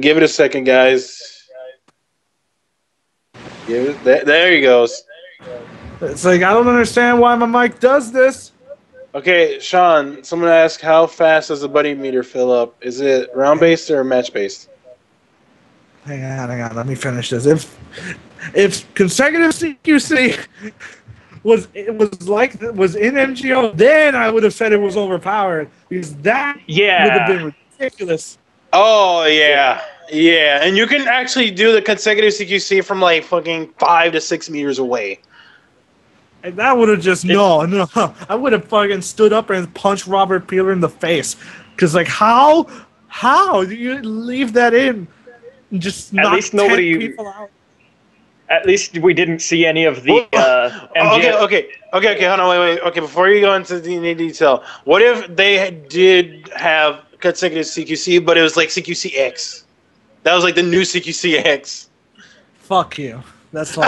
Give it a second, guys. Give it. There he goes. It's like, I don't understand why my mic does this. Okay, Sean. Someone asked, how fast does the buddy meter fill up? Is it round based or match based? hang on. Let me finish this. If consecutive CQC was in MGO, then I would have said it was overpowered because that would have been ridiculous. Oh yeah, yeah, and you can actually do the consecutive CQC from like fucking 5 to 6 meters away. And that would have just no. I would have fucking stood up and punched Robert Peeler in the face because like how do you leave that in? And just at least nobody. People out? At least we didn't see any of the. Okay. Hold on, wait. Okay, before you go into the detail, what if they did have consecutive CQC, but it was like CQCX? That was like the new CQCX. Fuck you. That's all.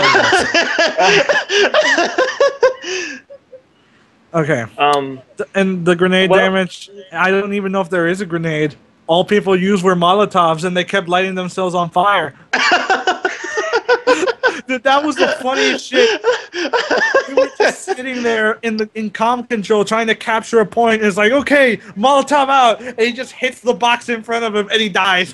Okay. And the grenade damage. I don't even know if there is a grenade. All people used were Molotovs, and they kept lighting themselves on fire. Dude, that was the funniest shit. We were just sitting there in comm control trying to capture a point. And it's like, okay, Molotov out, and he just hits the box in front of him, and he dies.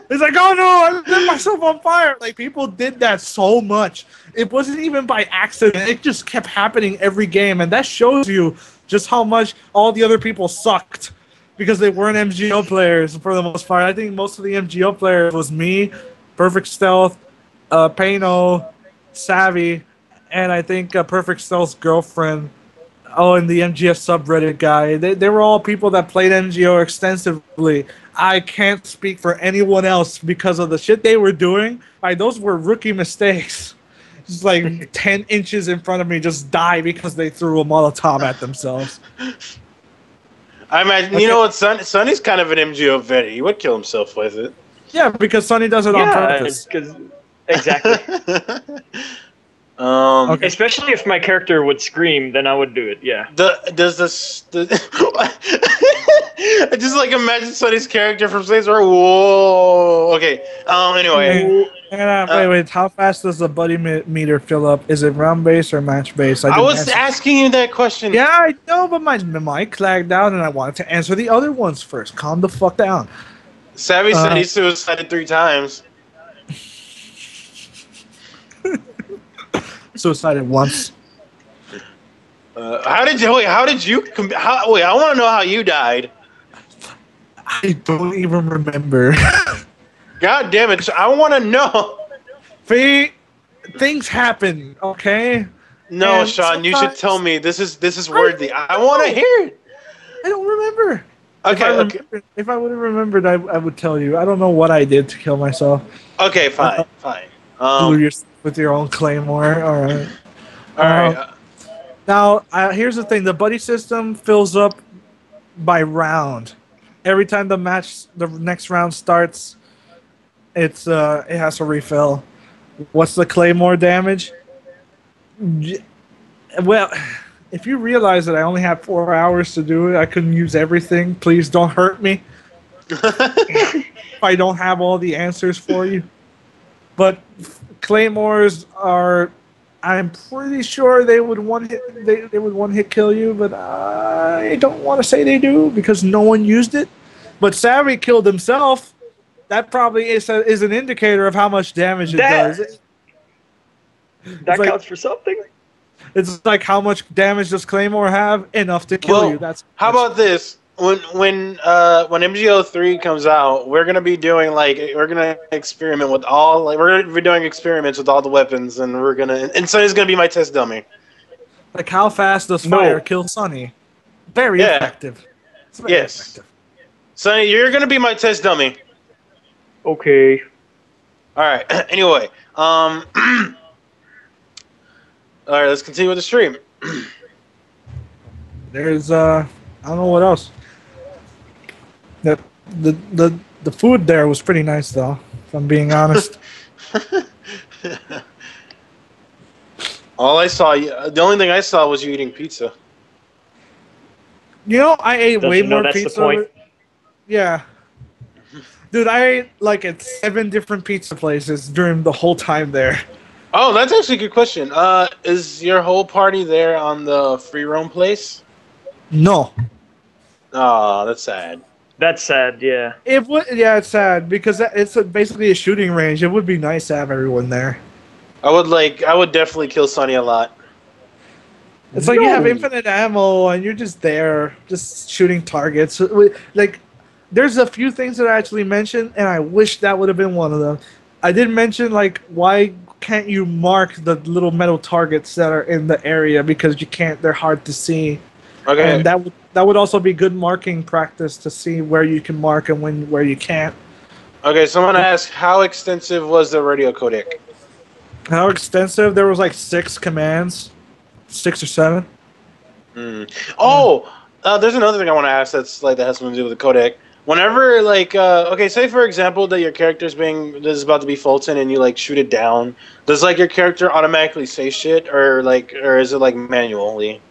It's like, oh no, I lit myself on fire. Like, people did that so much. It wasn't even by accident. It just kept happening every game, and that shows you just how much all the other people sucked because they weren't MGO players for the most part. I think most of the MGO players was me, Perfect Stealth, Pano, Savvy, and I think Perfect Stealth's girlfriend. Oh, and the MGS subreddit guy. They were all people that played MGO extensively. I can't speak for anyone else because of the shit they were doing. Like, those were rookie mistakes. Just like 10 inches in front of me just die because they threw a Molotov at themselves. I imagine, you know what, Sonny's kind of an MGO vet. He would kill himself with it. Yeah, because Sonny does it on purpose. Exactly. Okay. Especially if my character would scream, then I would do it. Yeah. I just like imagine Sonny's character from Saints Row. Whoa. Okay. Anyway. Wait. How fast does the buddy meter fill up? Is it round base or match base? I was asking you that question. Yeah, I know, but my mic lagged out, and I wanted to answer the other ones first. Calm the fuck down. Savvy said he suicided 3 times. Suicided once. How did you? Wait, I want to know how you died. I don't even remember. God damn it! I want to know. Things happen, okay? No, and Sean, you should tell me. This is worthy. I want to hear it. I don't remember. Okay. If I would have remembered, I would tell you. I don't know what I did to kill myself. Okay, fine. Blew yourself with your own claymore. All right. All right. Now, here's the thing: the buddy system fills up by round. Every time the next round starts, it has to refill. What's the claymore damage? Well, if you realize that I only have 4 hours to do it, I couldn't use everything. Please don't hurt me. If I don't have all the answers for you. But claymores are, I'm pretty sure they would one hit kill you, but I don't want to say they do because no one used it. But Savvy killed himself. That probably is an indicator of how much damage it does. That counts for something. It's like, how much damage does Claymore have? Enough to kill you. How about this? When MGO 3 comes out, we're gonna be doing we're gonna experiment with we're gonna be doing experiments with all the weapons, and Sonny's gonna be my test dummy. Like, how fast does fire kill Sonny? Very effective. It's very effective. Sonny, you're gonna be my test dummy. Okay. All right. Anyway, all right. Let's continue with the stream. There's I don't know what else. The food there was pretty nice, though, if I'm being honest. The only thing I saw was you eating pizza. You know, I ate way more pizza. That's the point. Yeah. Dude, I ate at 7 different pizza places during the whole time there. Oh, that's actually a good question. Is your whole party there on the free roam place? No. Oh, that's sad. That's sad. Yeah. It would, yeah, it's sad because it's basically a shooting range. It would be nice to have everyone there. I would definitely kill Sonny a lot. It's like you have infinite ammo and you're just there, just shooting targets. Like, there's a few things that I actually mentioned, and I wish that would have been one of them. I did mention, like, why can't you mark the little metal targets that are in the area, because you can't. They're hard to see. Okay. And that would also be good marking practice to see where you can mark and where you can't. Okay, someone asked, how extensive was the radio codec? How extensive? There was like 6 commands, 6 or 7. Oh, there's another thing I want to ask that has something to do with the codec. Whenever okay, say for example that your character's this is about to be Fulton and you like shoot it down, does like your character automatically say shit or is it like manually?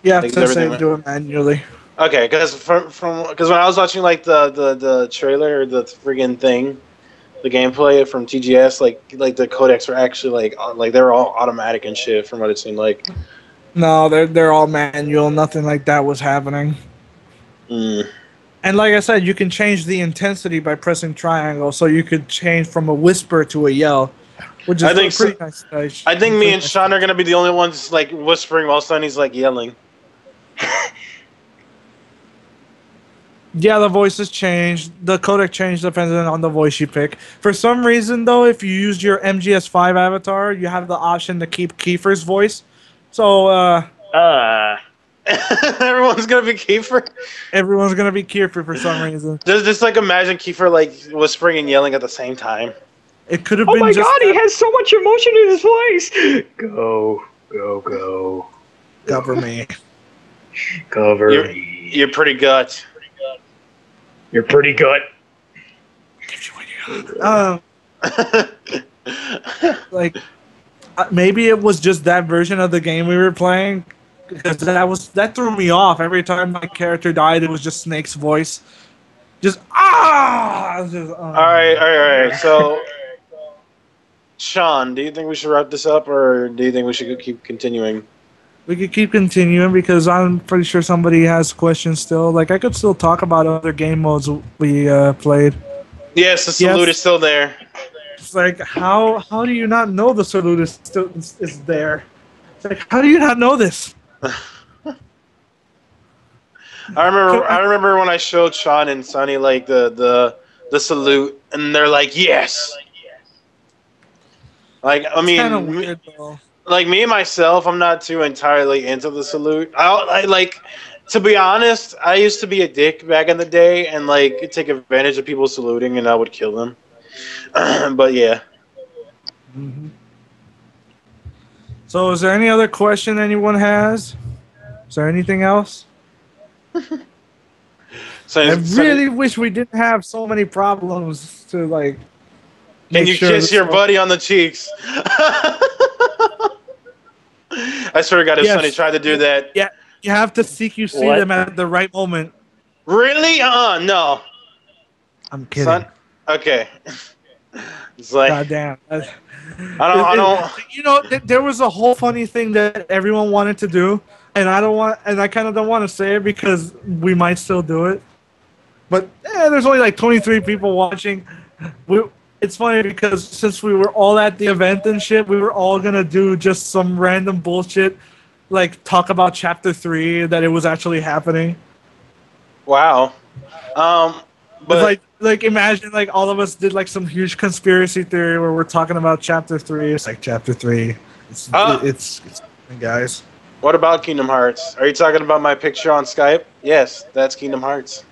Yeah, Like, since they do it manually. Okay, because because when I was watching like the trailer or the friggin' thing, the gameplay from TGS, like the codecs were actually like they were all automatic and shit from what it seemed like. No, they're all manual. Nothing like that was happening. And like I said, you can change the intensity by pressing triangle, so you could change from a whisper to a yell, which is pretty nice. I think me and Sean are gonna be the only ones like whispering while Sonny's like yelling. Yeah, the voices changed. The codec changed depending on the voice you pick. For some reason, though, if you use your MGS5 avatar, you have the option to keep Kiefer's voice. So, everyone's gonna be Kiefer. Everyone's gonna be Kiefer for some reason. Just like imagine Kiefer like whispering and yelling at the same time. It could have Oh been. my just god, he has so much emotion in his voice. Go, go, go. Cover me. Cover me. You're pretty gut. You're pretty good. Like maybe it was just that version of the game we were playing, because that threw me off. Every time my character died, it was just Snake's voice. Just All right. So, Sean, do you think we should wrap this up, or do you think we should keep continuing? We could keep continuing because I'm pretty sure somebody has questions still. Like, I could still talk about other game modes we played. Yes, the salute is still there. It's like, how do you not know the salute is there? It's like, how do you not know this? I remember when I showed Sean and Sonny like the salute, and they're like, yes. Like, I mean, kind of weird though. Like me myself, I'm not too entirely into the salute. I like, to be honest, I used to be a dick back in the day and like take advantage of people saluting, and I would kill them. But yeah. Mm-hmm. So, is there any other question anyone has? Is there anything else? I really wish we didn't have so many problems to like. Can you kiss your buddy on the cheeks? I swear to God, if Sonny tried to do that. Yeah, you have to see them at the right moment. Really? No. I'm kidding. Son? Okay. It's like, goddamn. I don't. You know, there was a whole funny thing that everyone wanted to do, and I kind of don't want to say it because we might still do it. But there's only like 23 people watching. It's funny because since we were all at the event and shit, we were all gonna do just some random bullshit, like talk about Chapter 3, that it was actually happening. Wow. But like imagine like all of us did like some huge conspiracy theory where we're talking about Chapter 3. It's like Chapter 3. It's guys. What about Kingdom Hearts? Are you talking about my picture on Skype? Yes, that's Kingdom Hearts.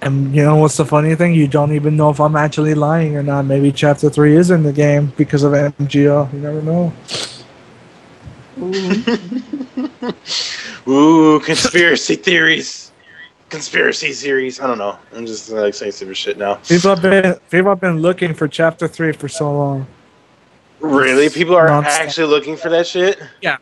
And you know what's the funny thing? You don't even know if I'm actually lying or not. Maybe Chapter 3 is in the game because of MGO. You never know. Ooh, conspiracy theories. Conspiracy series. I don't know. I'm just like saying stupid shit now. People have been looking for Chapter 3 for so long. Really? People are actually looking for that shit? Yeah.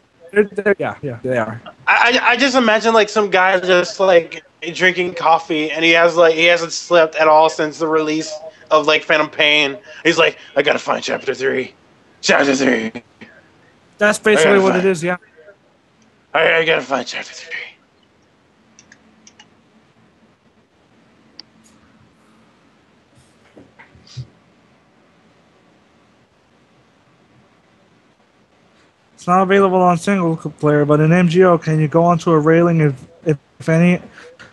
Yeah, they are. I just imagine like some guy just like drinking coffee and he hasn't slept at all since the release of like Phantom Pain. He's like, I gotta find Chapter 3. Chapter 3. That's basically what it is, yeah. I gotta find Chapter 3. It's not available on single player, but in MGO, can you go onto a railing if any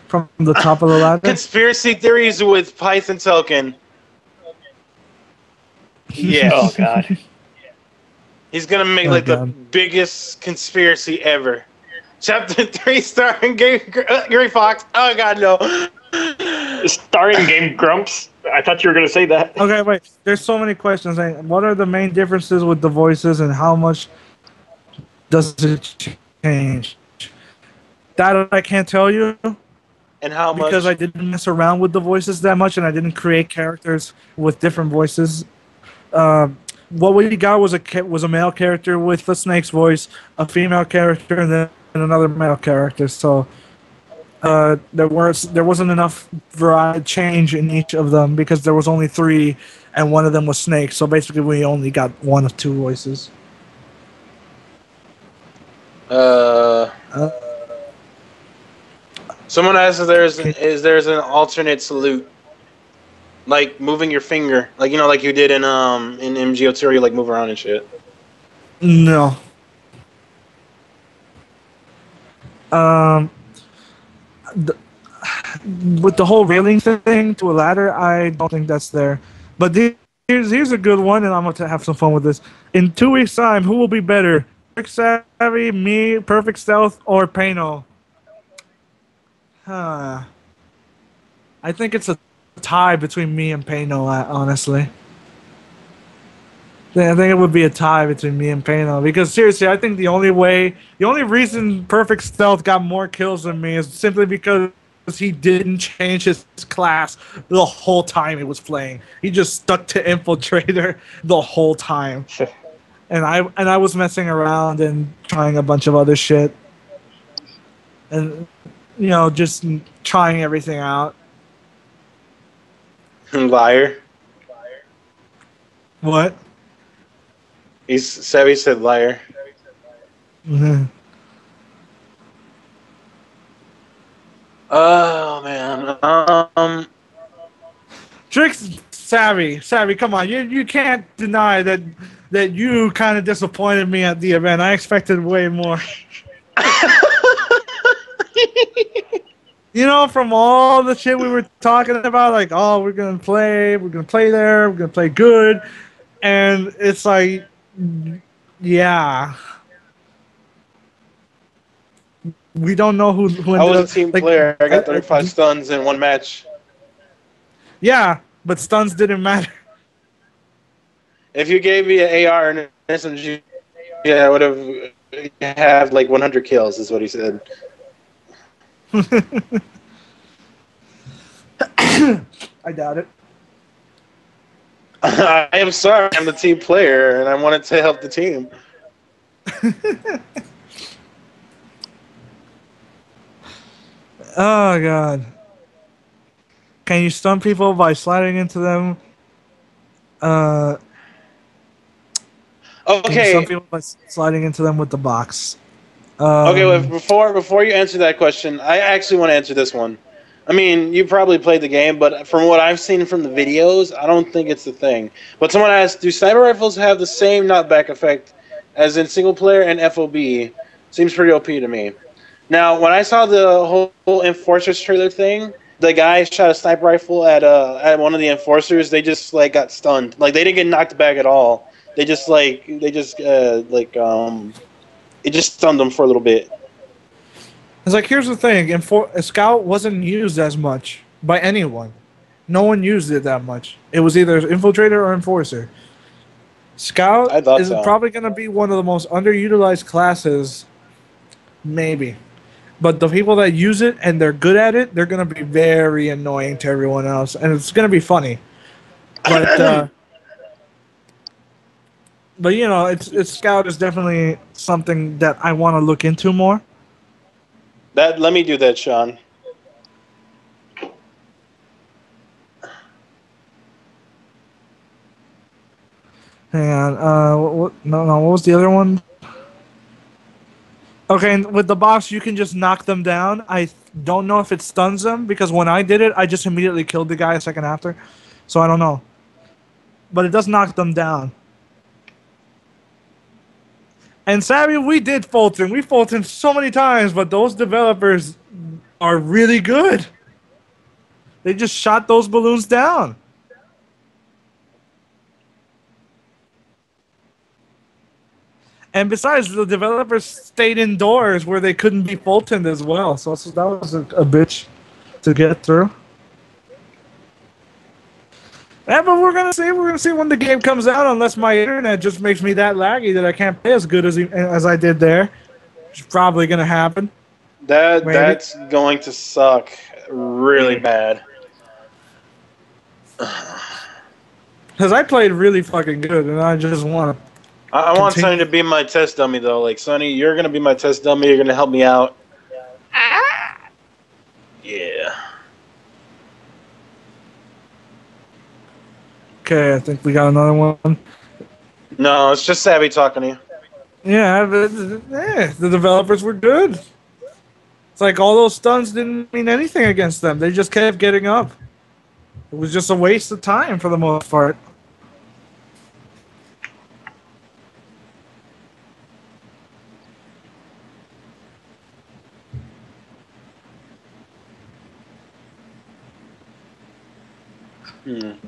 from the top of the ladder? Conspiracy theories with Python token. Yes. Oh God. He's gonna make Oh, like the God. biggest conspiracy ever. Chapter 3 starring Gary Fox. Oh God, no. Starring Game Grumps. I thought you were gonna say that. Okay, wait. There's so many questions. Like, what are the main differences with the voices, and how much does it change? That I can't tell you And how much? because I didn't mess around with the voices that much, and I didn't create characters with different voices. What we got was a male character with a snake's voice, a female character, and then another male character. So there wasn't enough variety change in each of them because there was only 3, and one of them was Snake. So basically, we only got 1 of 2 voices. Someone asked if there's an alternate salute, like moving your finger, like like you did in MGO2, where you like move around and shit. No. With the whole railing thing to a ladder, I don't think that's there. But here's a good one, and I'm going to have some fun with this. In 2 weeks' time, who will be better? Perfect Savvy, me, Perfect Stealth, or Pano? I think it's a tie between me and Pano, honestly. I think it would be a tie between me and Pano because seriously, I think the only reason Perfect Stealth got more kills than me is simply because he didn't change his class the whole time he was playing. He just stuck to Infiltrator the whole time, and I was messing around and trying a bunch of other shit, and just trying everything out. Liar. What? Savvy said liar. Mhm. Oh man. Tricks, Savvy, come on! You can't deny that you kind of disappointed me at the event. I expected way more. From all the shit we were talking about, like, oh, we're gonna play there, we're gonna play good, and it's like, yeah, we don't know who I ended was a up, team like, player. I got 35 stuns in 1 match. Yeah, but stuns didn't matter. If you gave me an AR and an SMG, yeah, I would have like 100 kills. Is what he said. I doubt it. I am sorry. I'm the team player, and I wanted to help the team. Oh god. Can you stun people by sliding into them? Can you stun Okay. people by sliding into them with the box? Okay. Well, before you answer that question, I actually want to answer this one. I mean, you probably played the game, but from what I've seen from the videos, I don't think it's the thing. But someone asked, do sniper rifles have the same knockback effect as in single player and FOB? Seems pretty OP to me. Now, when I saw the whole Enforcers trailer thing, the guy shot a sniper rifle at one of the Enforcers. They just like got stunned. Like they didn't get knocked back at all. It just stunned them for a little bit. It's like, here's the thing. Scout wasn't used as much by anyone. No one used it that much. It was either Infiltrator or Enforcer. Scout I thought is so. probably going to be one of the most underutilized classes, maybe. But the people that use it and they're good at it, they're going to be very annoying to everyone else. And it's going to be funny. But, it's Scout is definitely something that I want to look into more. Let me do that, Sean. Hang on. What was the other one? Okay, and with the box, you can just knock them down. I don't know if it stuns them, because when I did it, I just immediately killed the guy a second after. So I don't know. But it does knock them down. And Sammy, we did Fulton. We Fulton so many times, but those developers are really good. They just shot those balloons down. And besides, the developers stayed indoors where they couldn't be Fultoned as well. So that was a bitch to get through. Yeah, but we're gonna see. We're gonna see when the game comes out. Unless my internet just makes me that laggy that I can't play as good as I did there. Which is probably gonna happen. That's going to suck really bad. Because I played really fucking good, and I just want to. I want Sonny to be my test dummy though. Like Sonny, you're gonna be my test dummy. You're gonna help me out. Yeah. Okay, I think we got another one. No, it's just Savvy talking to you. Yeah, the developers were good. It's like all those stuns didn't mean anything against them. They just kept getting up. It was just a waste of time for the most part.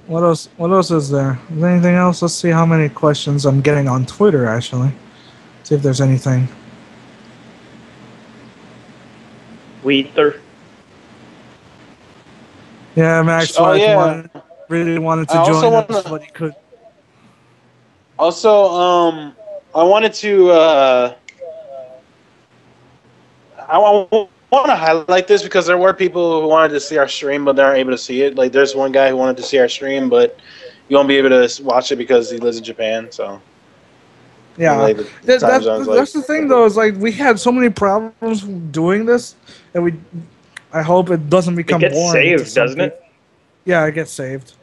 What else? What else is there? Is there anything else? Let's see how many questions I'm getting on Twitter. Actually, see if there's anything. Weether. Yeah, Max. Oh, yeah. Really wanted to I also join us, wanna- but he could. Also, I wanted to. I want to highlight this because there were people who wanted to see our stream, but they aren't able to see it. Like, there's one guy who wanted to see our stream, but you won't be able to watch it because he lives in Japan. So. Yeah, Like, the that's time zone's like- the thing though. Is like we had so many problems doing this, and I hope it doesn't It become gets boring. to saved, some doesn't it? people. Yeah, it gets saved.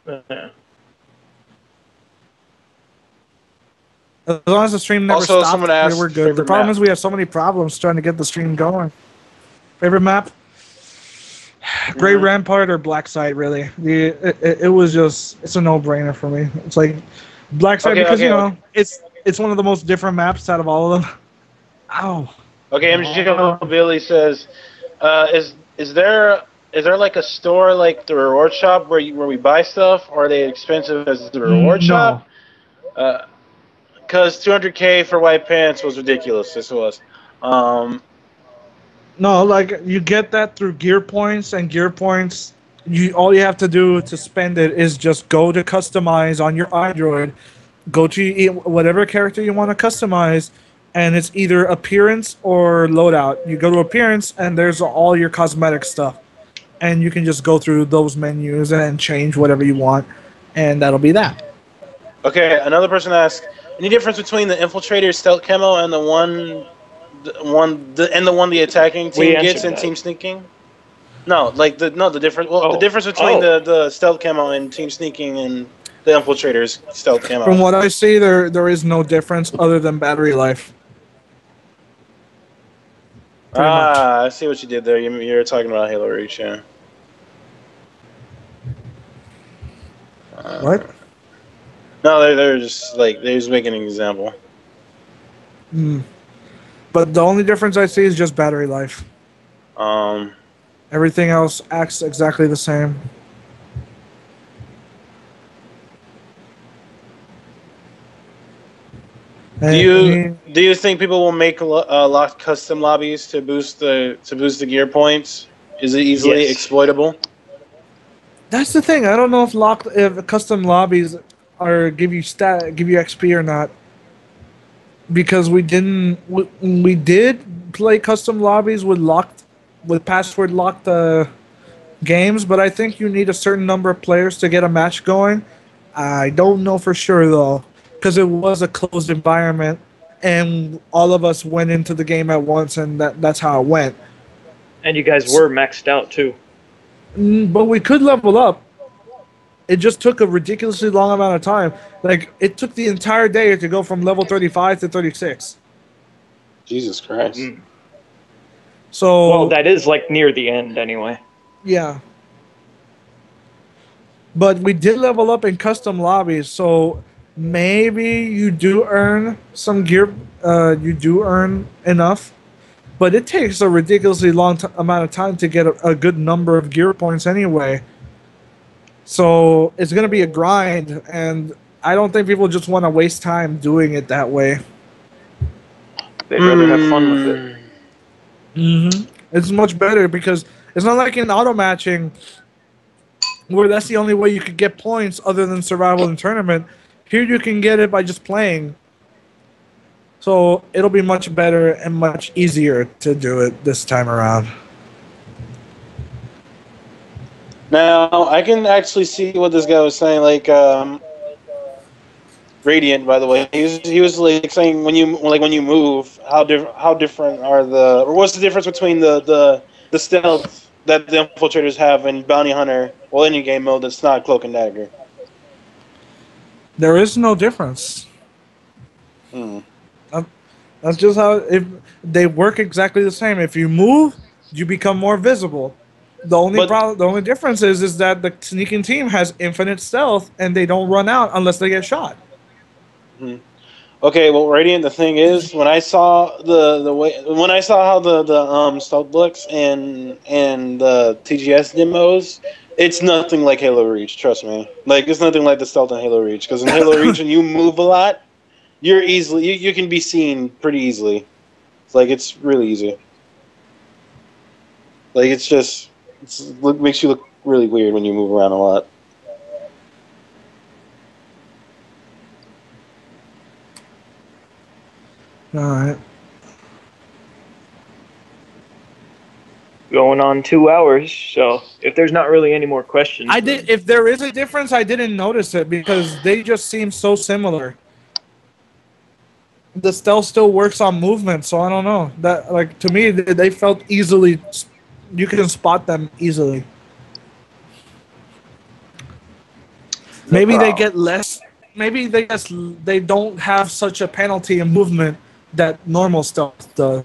Yeah. As long as the stream never Also, stopped, someone asked we're good. The favorite problem map. is we have so many problems trying to get the stream going. Favorite map? Great Rampart or Black Site, really. It was just, it's a no-brainer for me. It's like Black Site because, you know, it's one of the most different maps out of all of them. Ow. Okay, MGO Billy says, is there like a store like the reward shop where we buy stuff, or are they expensive as the reward No. shop? Because 200K for white pants was ridiculous. This was. No, like you get that through gear points, and gear points, all you have to do to spend it is just go to customize on your Android, go to whatever character you want to customize, and it's either appearance or loadout. You go to appearance, and there's all your cosmetic stuff, and you can just go through those menus and change whatever you want, and that'll be that. Okay, another person asked, any difference between the infiltrator stealth camo and the one the attacking team We gets in answered that. team sneaking? No, like the difference. Well, the difference between the stealth camo and team sneaking and the infiltrators stealth camo. From what I see, there is no difference other than battery life. Pretty much. I see what you did there. You're talking about Halo Reach, yeah. What? No, they're just like they're just making an example. But the only difference I see is just battery life. Um, Everything else acts exactly the same. do you think people will make locked custom lobbies to boost the gear points? Is it easily Yes. exploitable? That's the thing. I don't know if custom lobbies are give you XP or not. Because we did play custom lobbies with password locked games, but I think you need a certain number of players to get a match going. I don't know for sure though, because it was a closed environment, and all of us went into the game at once, and that's how it went. And you guys were maxed out too. But we could level up. It just took a ridiculously long amount of time. Like, it took the entire day to go from level 35 to 36. Jesus Christ. So, Well, that is like near the end anyway. yeah. But we did level up in custom lobbies, so maybe you do earn some gear. You do earn enough, but it takes a ridiculously long amount of time to get a good number of gear points anyway. So it's gonna be a grind, and I don't think people just want to waste time doing it that way. They'd rather have fun with it. It's much better because it's not like in auto matching where that's the only way you could get points other than survival and tournament. Here you can get it by just playing. So it'll be much better and much easier to do it this time around. Now I can actually see what this guy was saying. Like Radiant, by the way, he was like saying when you move, how different are the, or what's the difference between the stealth that the infiltrators have in Bounty Hunter, well, any game mode that's not Cloak and Dagger? There is no difference. That's just how they work exactly the same. If you move, you become more visible. The only difference is that the sneaking team has infinite stealth and they don't run out unless they get shot. Okay, well, Radiant, the thing is, when I saw how the stealth looks and the TGS demos, it's nothing like Halo Reach. Trust me, like it's nothing like the stealth in Halo Reach. Because in Halo Reach, when you move a lot, you can be seen pretty easily. It's like it's really easy. Like it makes you look really weird when you move around a lot. All right. Going on 2 hours, so if there's not really any more questions, If there is a difference, I didn't notice it because they just seem so similar. The stealth still works on movement, so I don't know. That, like, to me, they felt easily. You can spot them easily. Maybe they get less. Maybe they don't have such a penalty in movement that normal stealth does.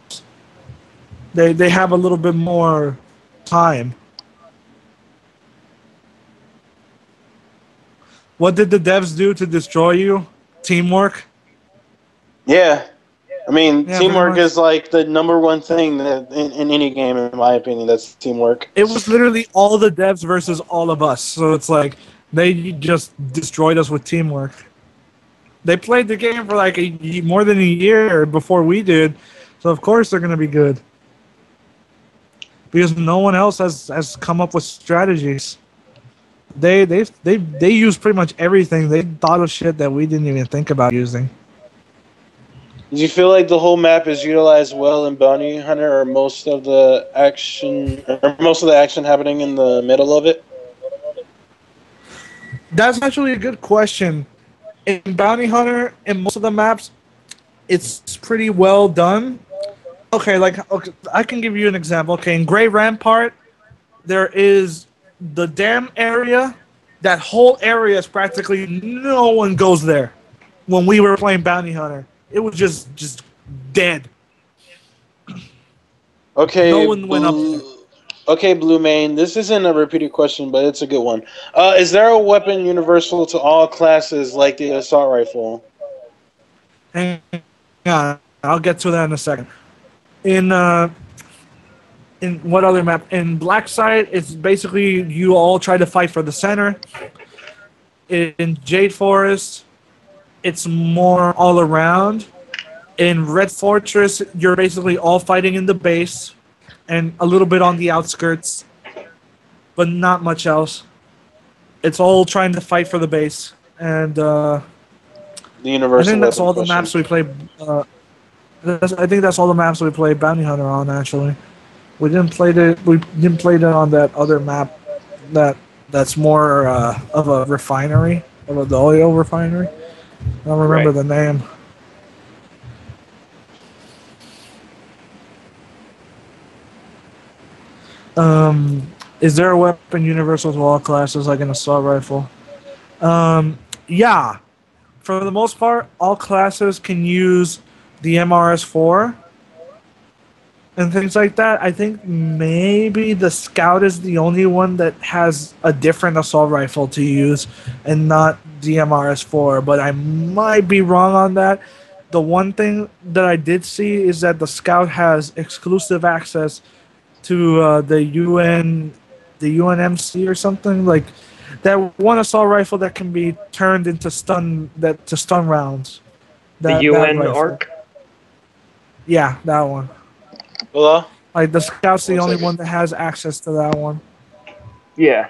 They have a little bit more time. What did the devs do to destroy you? Teamwork? Yeah. I mean, Yeah, teamwork is like the number one thing that in any game, in my opinion, that's teamwork. It was literally all the devs versus all of us. So it's like they just destroyed us with teamwork. They played the game for like more than a year before we did. So of course they're going to be good. Because no one else has come up with strategies. They use pretty much everything. They thought of shit that we didn't even think about using. Do you feel like the whole map is utilized well in Bounty Hunter, or most of the action happening in the middle of it? That's actually a good question. In Bounty Hunter, in most of the maps, it's pretty well done. Okay, I can give you an example. Okay, in Grey Rampart, there is the dam area. That whole area is practically no one goes there. When we were playing Bounty Hunter, it was just dead. Okay. No one went up there. Okay, Blue Main. This isn't a repeated question, but it's a good one. Is there a weapon universal to all classes like the assault rifle? Hang on, I'll get to that in a second. In what other map? In Black Site, it's basically you all try to fight for the center. In Jade Forest, it's more all around. In Red Fortress, you're basically all fighting in the base and a little bit on the outskirts, but not much else. It's all trying to fight for the base. And the universal. I think that's all the maps we play. I think that's all the maps we play Bounty Hunter on. Actually, we didn't play it on that other map that's more of a refinery, of the oil refinery. I don't remember the name. Is there a weapon universal to all classes like an assault rifle? Yeah. For the most part, all classes can use the MRS4 and things like that. I think maybe the Scout is the only one that has a different assault rifle to use and not DMRS4, but I might be wrong on that. The one thing that I did see is that the Scout has exclusive access to the UNMC or something like that. One assault rifle that can be turned into stun rounds. The That UN rifle. ARC. Yeah, that one. Hello? Like the Scout's the One only second. one that has access to that one. Yeah.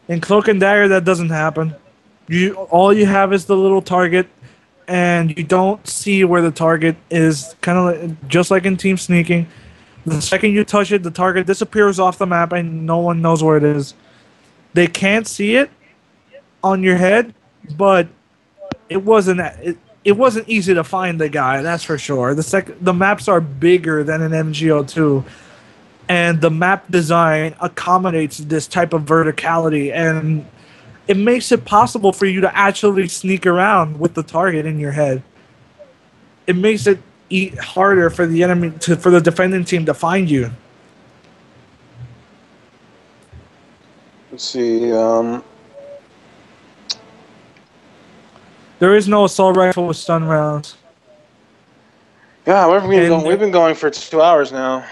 In Cloak and Dagger, that doesn't happen. All you have is the little target, and you don't see where the target is. Kind of just like in Team Sneaking. The second you touch it, the target disappears off the map, and no one knows where it is. They can't see it on your head, but it wasn't easy to find the guy. That's for sure. The maps are bigger than an MGO2. And the map design accommodates this type of verticality, and it makes it possible for you to actually sneak around with the target in your head. It makes it harder for the for the defending team to find you. Let's see. There is no assault rifle with stun rounds. Yeah, And- we've been going for 2 hours now.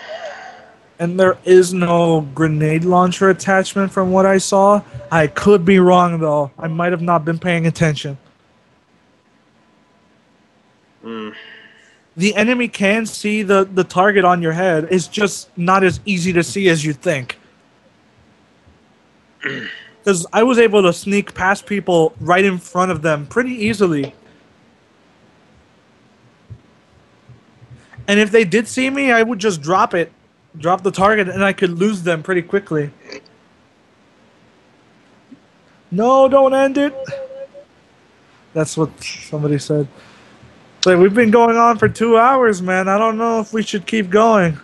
And there is no grenade launcher attachment from what I saw. I could be wrong, though. I might have not been paying attention. Mm. The enemy can see the target on your head. It's just not as easy to see as you think. Because I was able to sneak past people right in front of them pretty easily. And if they did see me, I would just drop the target, and I could lose them pretty quickly. No, don't end it. That's what somebody said. So we've been going on for 2 hours, man. I don't know if we should keep going.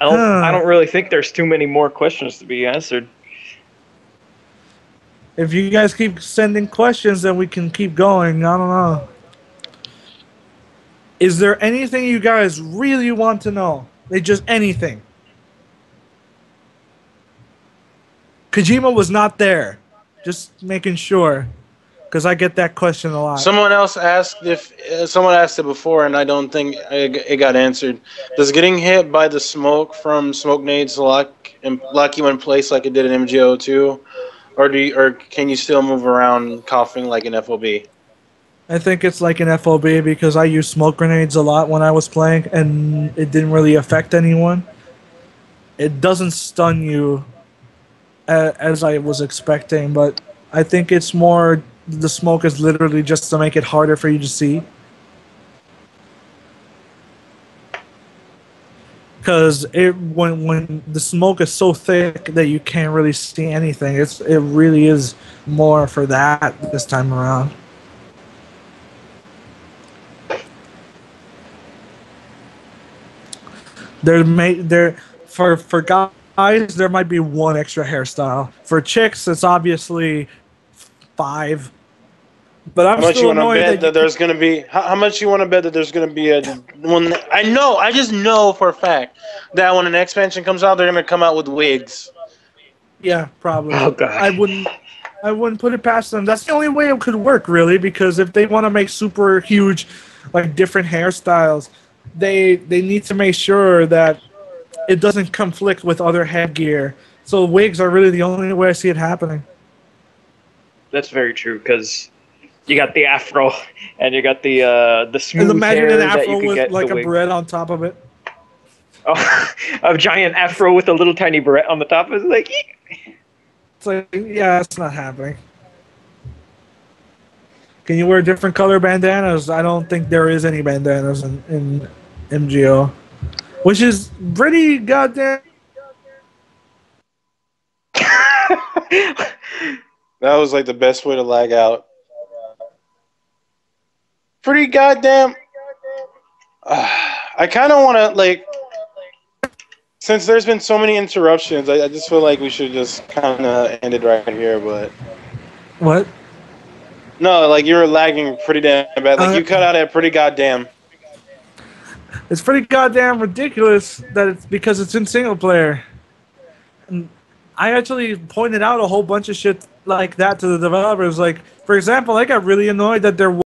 I don't really think there's too many more questions to be answered. If you guys keep sending questions, then we can keep going. I don't know. Is there anything you guys really want to know? Just anything. Kojima was not there. Just making sure. Because I get that question a lot. Someone else asked someone asked it before, and I don't think it got answered. Does getting hit by the smoke from smoke nades lock you in place like it did in MGO2, or can you still move around coughing like an FOB? I think it's like an FOB because I used smoke grenades a lot when I was playing, and it didn't really affect anyone. It doesn't stun you as I was expecting, but I think it's more the smoke is literally just to make it harder for you to see. Because when the smoke is so thick that you can't really see anything, it really is more for that this time around. For guys, there might be one extra hairstyle. For chicks, it's obviously 5. But I'm How much you still want to annoyed bet that there's going to be? How much you want to bet that there's going to be a one? I just know for a fact that when an expansion comes out, they're going to come out with wigs. Yeah, probably. Oh, God. I wouldn't put it past them. That's the only way it could work, really, because if they want to make super huge, like different hairstyles, they need to make sure that it doesn't conflict with other headgear. So wigs are really the only way I see it happening. That's very true, because you got the afro and you got the smooth And imagine hair an that you afro can with get like the a wig. beret on top of it. Oh, a giant afro with a little tiny beret on the top is like. Eek. It's like, yeah, it's not happening. Can you wear different color bandanas? I don't think there is any bandanas in MGO. Which is pretty goddamn... That was like the best way to lag out. Pretty goddamn... I kind of want to, like... Since there's been so many interruptions, I just feel like we should just kind of end it right here, but... What? No, like you were lagging pretty damn bad. Like you cut out at pretty goddamn. It's pretty goddamn ridiculous that it's because it's in single player. And I actually pointed out a whole bunch of shit like that to the developers. Like, for example, I got really annoyed that there